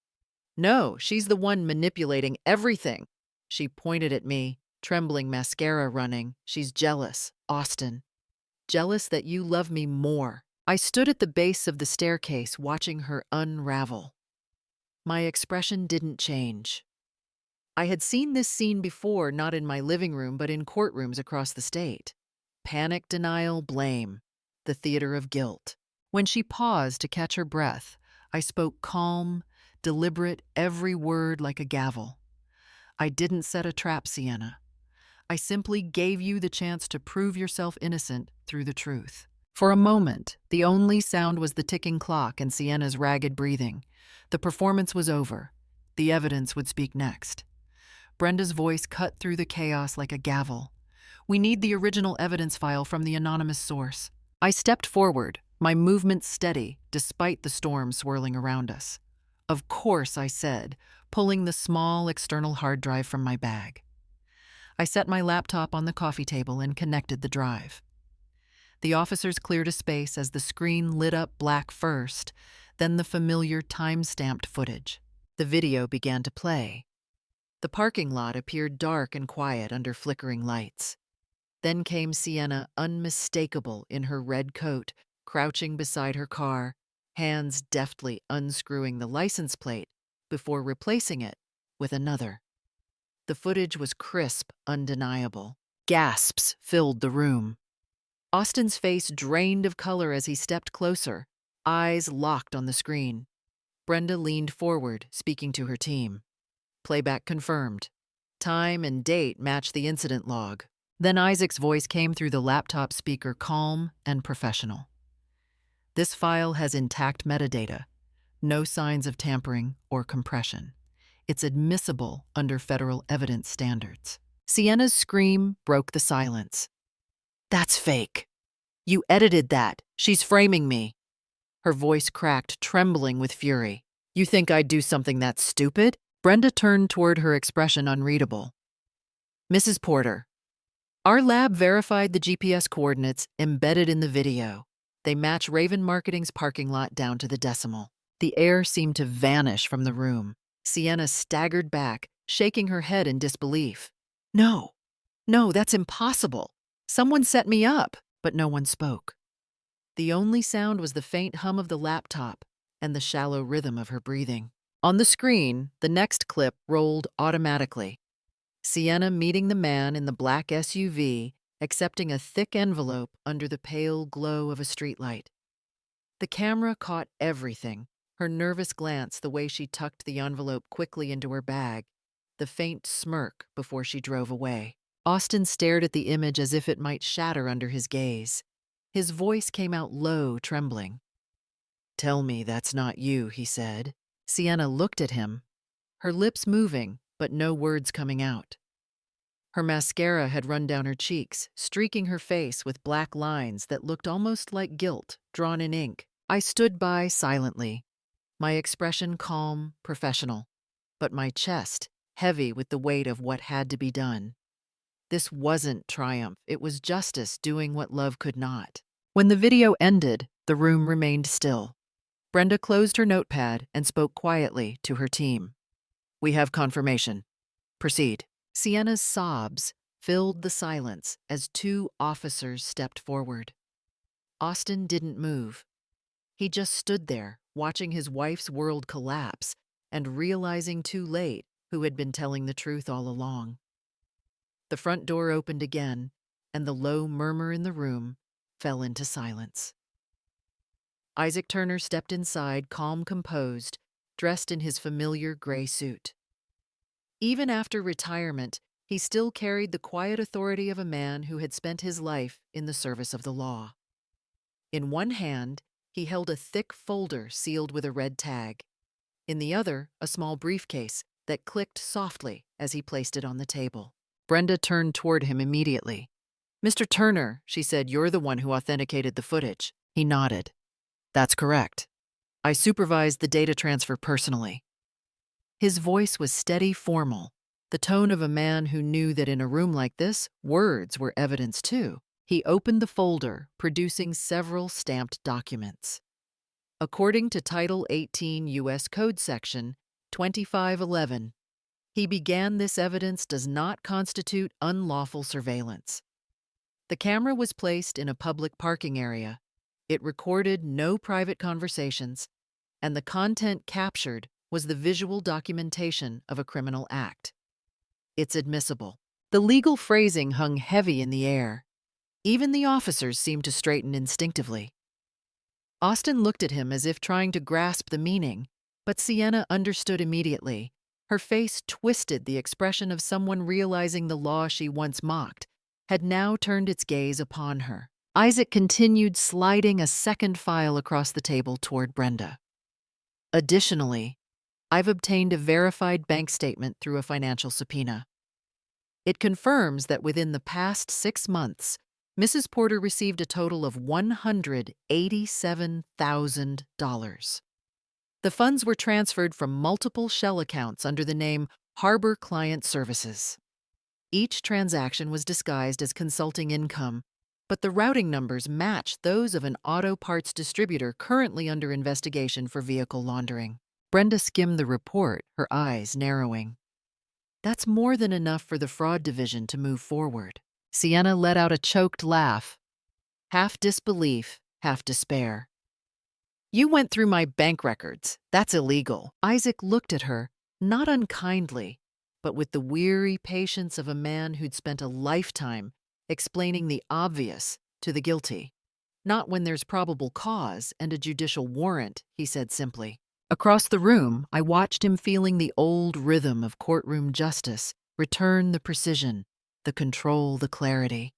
No, she's the one manipulating everything. She pointed at me, trembling, mascara running. She's jealous, Austin. Jealous that you love me more. I stood at the base of the staircase, watching her unravel. My expression didn't change. I had seen this scene before, not in my living room, but in courtrooms across the state. Panic, denial, blame. The theater of guilt. When she paused to catch her breath, I spoke calm, deliberate, every word like a gavel. I didn't set a trap, Sienna. I simply gave you the chance to prove yourself innocent through the truth. For a moment, the only sound was the ticking clock and Sienna's ragged breathing. The performance was over. The evidence would speak next. Brenda's voice cut through the chaos like a gavel. We need the original evidence file from the anonymous source. I stepped forward, my movements steady, despite the storm swirling around us. Of course, I said, pulling the small external hard drive from my bag. I set my laptop on the coffee table and connected the drive. The officers cleared a space as the screen lit up black first, then the familiar time-stamped footage. The video began to play. The parking lot appeared dark and quiet under flickering lights. Then came Sienna, unmistakable in her red coat, crouching beside her car, hands deftly unscrewing the license plate before replacing it with another. The footage was crisp, undeniable. Gasps filled the room. Austin's face drained of color as he stepped closer, eyes locked on the screen. Brenda leaned forward, speaking to her team. Playback confirmed. Time and date matched the incident log. Then Isaac's voice came through the laptop speaker, calm and professional. This file has intact metadata, no signs of tampering or compression. It's admissible under federal evidence standards. Sienna's scream broke the silence. That's fake. You edited that. She's framing me. Her voice cracked, trembling with fury. You think I'd do something that stupid? Brenda turned toward her, expression unreadable. Mrs. Porter, our lab verified the GPS coordinates embedded in the video. They match Raven Marketing's parking lot down to the decimal. The air seemed to vanish from the room. Sienna staggered back, shaking her head in disbelief. No, that's impossible. Someone set me up, but no one spoke. The only sound was the faint hum of the laptop and the shallow rhythm of her breathing. On the screen, the next clip rolled automatically. Sienna meeting the man in the black SUV, accepting a thick envelope under the pale glow of a streetlight. The camera caught everything, her nervous glance, the way she tucked the envelope quickly into her bag, the faint smirk before she drove away. Austin stared at the image as if it might shatter under his gaze. His voice came out low, trembling. Tell me that's not you, he said. Sienna looked at him, her lips moving, but no words coming out. Her mascara had run down her cheeks, streaking her face with black lines that looked almost like guilt drawn in ink. I stood by silently, my expression calm, professional, but my chest heavy with the weight of what had to be done. This wasn't triumph, it was justice doing what love could not. When the video ended, the room remained still. Brenda closed her notepad and spoke quietly to her team. We have confirmation. Proceed. Sienna's sobs filled the silence as two officers stepped forward. Austin didn't move. He just stood there, watching his wife's world collapse and realizing too late who had been telling the truth all along. The front door opened again, and the low murmur in the room fell into silence. Isaac Turner stepped inside, calm, composed, dressed in his familiar gray suit. Even after retirement, he still carried the quiet authority of a man who had spent his life in the service of the law. In one hand, he held a thick folder sealed with a red tag. In the other, a small briefcase that clicked softly as he placed it on the table. Brenda turned toward him immediately. "Mr. Turner," she said, "you're the one who authenticated the footage." He nodded. "That's correct. I supervised the data transfer personally." His voice was steady, formal, the tone of a man who knew that in a room like this, words were evidence too. He opened the folder, producing several stamped documents. According to Title 18 U.S. Code Section 2511, he began this evidence does not constitute unlawful surveillance. The camera was placed in a public parking area. It recorded no private conversations, and the content captured was the visual documentation of a criminal act. It's admissible. The legal phrasing hung heavy in the air. Even the officers seemed to straighten instinctively. Austin looked at him as if trying to grasp the meaning, but Sienna understood immediately. Her face twisted, the expression of someone realizing the law she once mocked had now turned its gaze upon her. Isaac continued, sliding a second file across the table toward Brenda. "Additionally, I've obtained a verified bank statement through a financial subpoena. It confirms that within the past 6 months, Mrs. Porter received a total of $187,000. The funds were transferred from multiple shell accounts under the name Harbor Client Services. Each transaction was disguised as consulting income, but the routing numbers matched those of an auto parts distributor currently under investigation for vehicle laundering." Brenda skimmed the report, her eyes narrowing. "That's more than enough for the fraud division to move forward." Sienna let out a choked laugh, half disbelief, half despair. "You went through my bank records. That's illegal." Isaac looked at her, not unkindly, but with the weary patience of a man who'd spent a lifetime explaining the obvious to the guilty. "Not when there's probable cause and a judicial warrant," he said simply. Across the room, I watched him, feeling the old rhythm of courtroom justice return, the precision, the control, the clarity.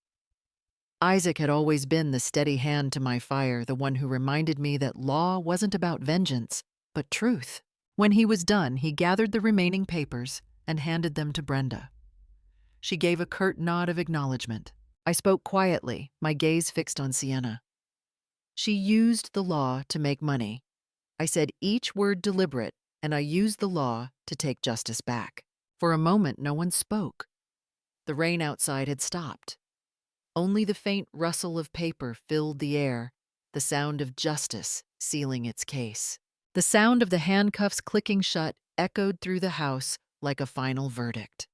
Isaac had always been the steady hand to my fire, the one who reminded me that law wasn't about vengeance, but truth. When he was done, he gathered the remaining papers and handed them to Brenda. She gave a curt nod of acknowledgement. I spoke quietly, my gaze fixed on Sienna. "She used the law to make money." I said each word deliberate, and I used the law to take justice back. For a moment, no one spoke. The rain outside had stopped. Only the faint rustle of paper filled the air, the sound of justice sealing its case. The sound of the handcuffs clicking shut echoed through the house like a final verdict.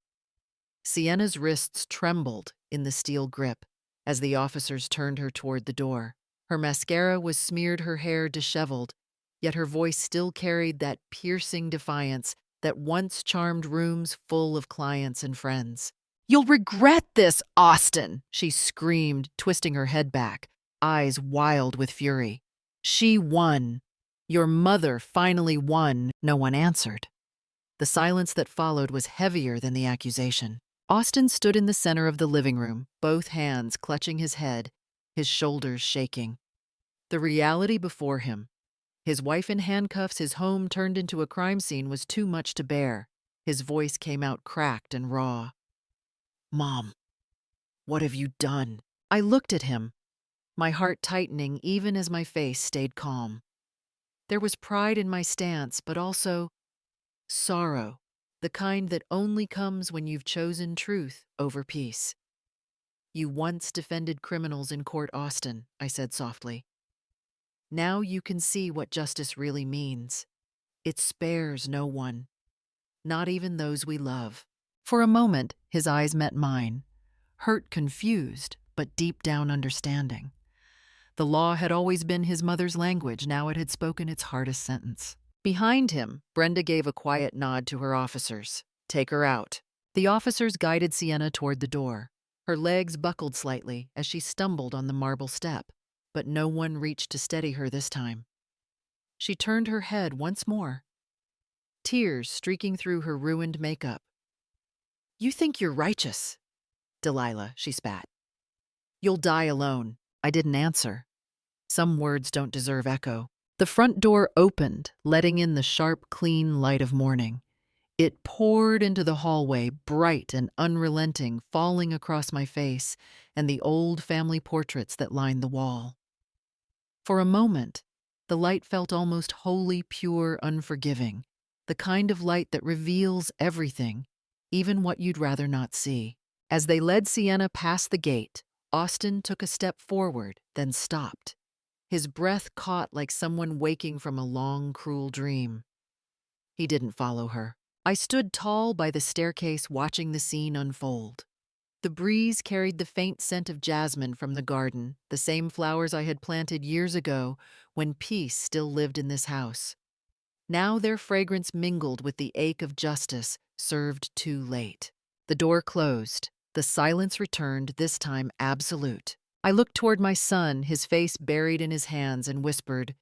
Sienna's wrists trembled in the steel grip as the officers turned her toward the door. Her mascara was smeared, her hair disheveled, yet her voice still carried that piercing defiance that once charmed rooms full of clients and friends. "You'll regret this, Austin!" she screamed, twisting her head back, eyes wild with fury. "She won. Your mother finally won." No one answered. The silence that followed was heavier than the accusation. Austin stood in the center of the living room, both hands clutching his head, his shoulders shaking. The reality before him, his wife in handcuffs, his home turned into a crime scene, was too much to bear. His voice came out cracked and raw. "Mom, what have you done?" I looked at him, my heart tightening even as my face stayed calm. There was pride in my stance, but also sorrow, the kind that only comes when you've chosen truth over peace. "You once defended criminals in court, Austin," I said softly. "Now you can see what justice really means. It spares no one, not even those we love." For a moment, his eyes met mine, hurt, confused, but deep down understanding. The law had always been his mother's language, now it had spoken its hardest sentence. Behind him, Brenda gave a quiet nod to her officers. "Take her out." The officers guided Sienna toward the door. Her legs buckled slightly as she stumbled on the marble step, but no one reached to steady her this time. She turned her head once more, tears streaking through her ruined makeup. "You think you're righteous, Delilah," she spat. "You'll die alone." I didn't answer. Some words don't deserve echo. The front door opened, letting in the sharp, clean light of morning. It poured into the hallway, bright and unrelenting, falling across my face and the old family portraits that lined the wall. For a moment, the light felt almost wholly pure, unforgiving, the kind of light that reveals everything, even what you'd rather not see. As they led Sienna past the gate, Austin took a step forward, then stopped. His breath caught like someone waking from a long, cruel dream. He didn't follow her. I stood tall by the staircase watching the scene unfold. The breeze carried the faint scent of jasmine from the garden, the same flowers I had planted years ago when peace still lived in this house. Now their fragrance mingled with the ache of justice served too late. The door closed. The silence returned, this time absolute. I looked toward my son, his face buried in his hands, and whispered,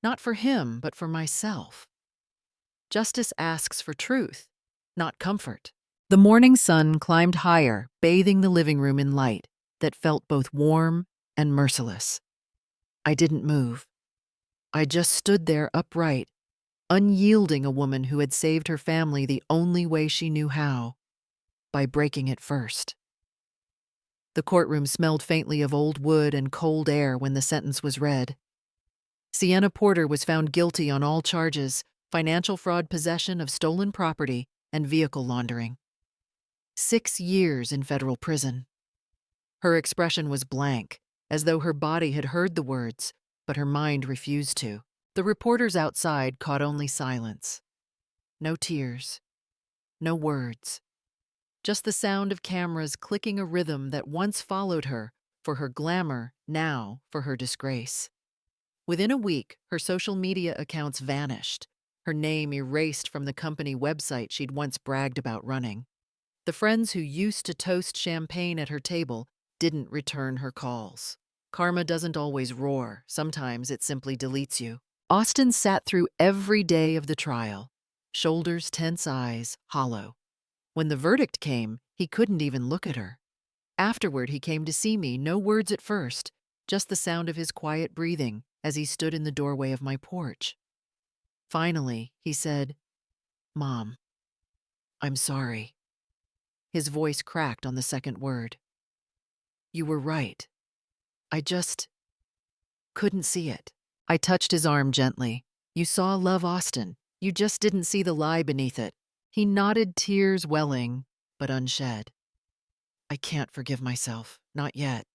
"Not for him, but for myself. Justice asks for truth, not comfort." The morning sun climbed higher, bathing the living room in light that felt both warm and merciless. I didn't move. I just stood there upright, unyielding, a woman who had saved her family the only way she knew how, by breaking it first. The courtroom smelled faintly of old wood and cold air when the sentence was read. Sienna Porter was found guilty on all charges: financial fraud, possession of stolen property, and vehicle laundering. 6 years in federal prison. Her expression was blank, as though her body had heard the words, but her mind refused to. The reporters outside caught only silence. No tears. No words. Just the sound of cameras clicking a rhythm that once followed her for her glamour, now for her disgrace. Within a week, her social media accounts vanished, her name erased from the company website she'd once bragged about running. The friends who used to toast champagne at her table didn't return her calls. Karma doesn't always roar. Sometimes it simply deletes you. Austin sat through every day of the trial, shoulders tense, eyes hollow. When the verdict came, he couldn't even look at her. Afterward, he came to see me, no words at first, just the sound of his quiet breathing as he stood in the doorway of my porch. Finally, he said, "Mom, I'm sorry." His voice cracked on the second word. "You were right. I just couldn't see it." I touched his arm gently. "You saw love, Austin. You just didn't see the lie beneath it." He nodded, tears welling, but unshed. "I can't forgive myself, not yet."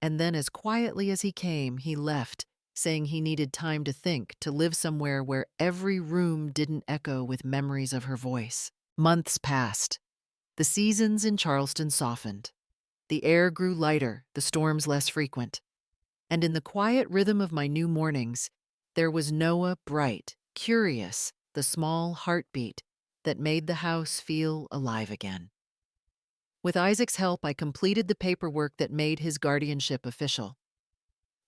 And then, as quietly as he came, he left, saying he needed time to think, to live somewhere where every room didn't echo with memories of her voice. Months passed. The seasons in Charleston softened. The air grew lighter, the storms less frequent. And in the quiet rhythm of my new mornings, there was Noah, bright, curious, the small heartbeat that made the house feel alive again. With Isaac's help, I completed the paperwork that made his guardianship official.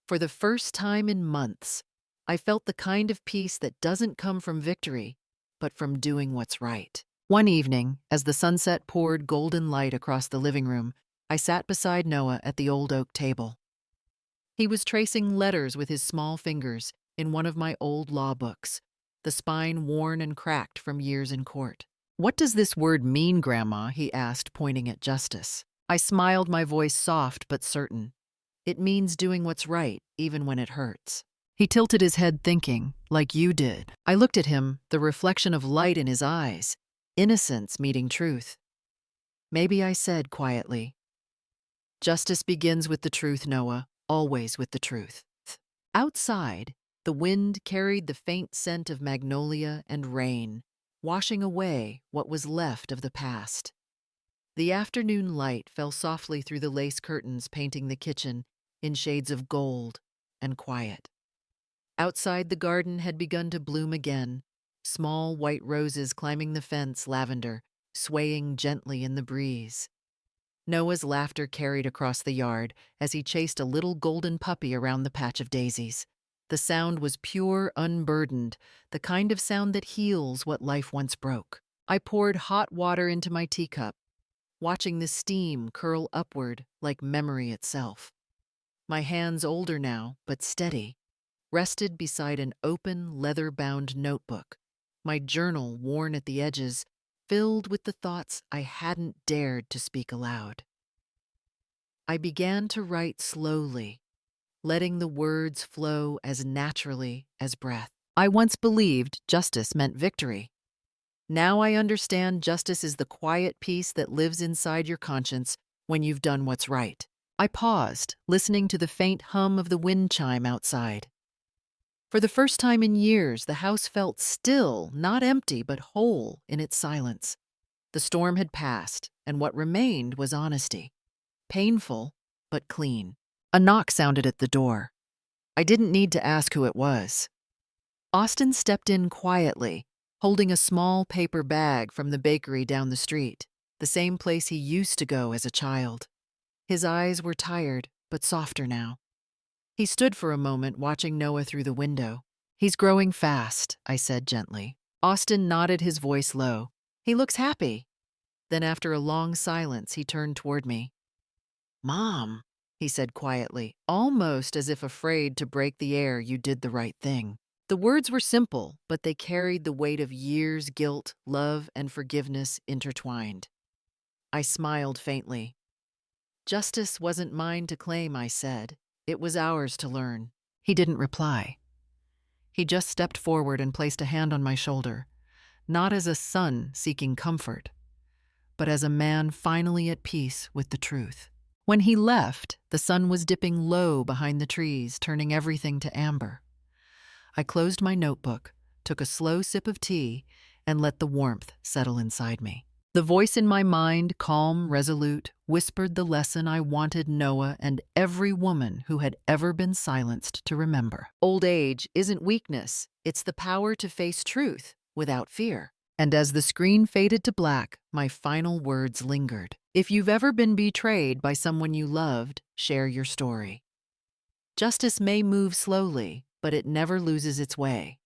For the first time in months, I felt the kind of peace that doesn't come from victory, but from doing what's right. One evening, as the sunset poured golden light across the living room, I sat beside Noah at the old oak table. He was tracing letters with his small fingers in one of my old law books, the spine worn and cracked from years in court. "What does this word mean, Grandma?" he asked, pointing at justice. I smiled, my voice soft but certain. "It means doing what's right, even when it hurts." He tilted his head, thinking, "Like you did." I looked at him, the reflection of light in his eyes, innocence meeting truth. Maybe I said quietly, "Justice begins with the truth, Noah, always with the truth." Outside, the wind carried the faint scent of magnolia and rain, washing away what was left of the past. The afternoon light fell softly through the lace curtains, painting the kitchen in shades of gold and quiet. Outside, the garden had begun to bloom again, small white roses climbing the fence, lavender, swaying gently in the breeze. Noah's laughter carried across the yard as he chased a little golden puppy around the patch of daisies. The sound was pure, unburdened, the kind of sound that heals what life once broke. I poured hot water into my teacup, watching the steam curl upward like memory itself. My hands, older now, but steady, rested beside an open, leather-bound notebook, my journal worn at the edges, filled with the thoughts I hadn't dared to speak aloud. I began to write slowly, letting the words flow as naturally as breath. I once believed justice meant victory. Now I understand justice is the quiet peace that lives inside your conscience when you've done what's right. I paused, listening to the faint hum of the wind chime outside. For the first time in years, the house felt still, not empty, but whole in its silence. The storm had passed, and what remained was honesty. Painful, but clean. A knock sounded at the door. I didn't need to ask who it was. Austin stepped in quietly, holding a small paper bag from the bakery down the street, the same place he used to go as a child. His eyes were tired, but softer now. He stood for a moment, watching Noah through the window. "He's growing fast," I said gently. Austin nodded, his voice low. "He looks happy." Then after a long silence, he turned toward me. "Mom," he said quietly, almost as if afraid to break the air, "you did the right thing." The words were simple, but they carried the weight of years' guilt, love, and forgiveness intertwined. I smiled faintly. "Justice wasn't mine to claim," I said. "It was ours to learn." He didn't reply. He just stepped forward and placed a hand on my shoulder, not as a son seeking comfort, but as a man finally at peace with the truth. When he left, the sun was dipping low behind the trees, turning everything to amber. I closed my notebook, took a slow sip of tea, and let the warmth settle inside me. The voice in my mind, calm, resolute, whispered the lesson I wanted Noah and every woman who had ever been silenced to remember. Old age isn't weakness, it's the power to face truth without fear. And as the screen faded to black, my final words lingered. If you've ever been betrayed by someone you loved, share your story. Justice may move slowly, but it never loses its way.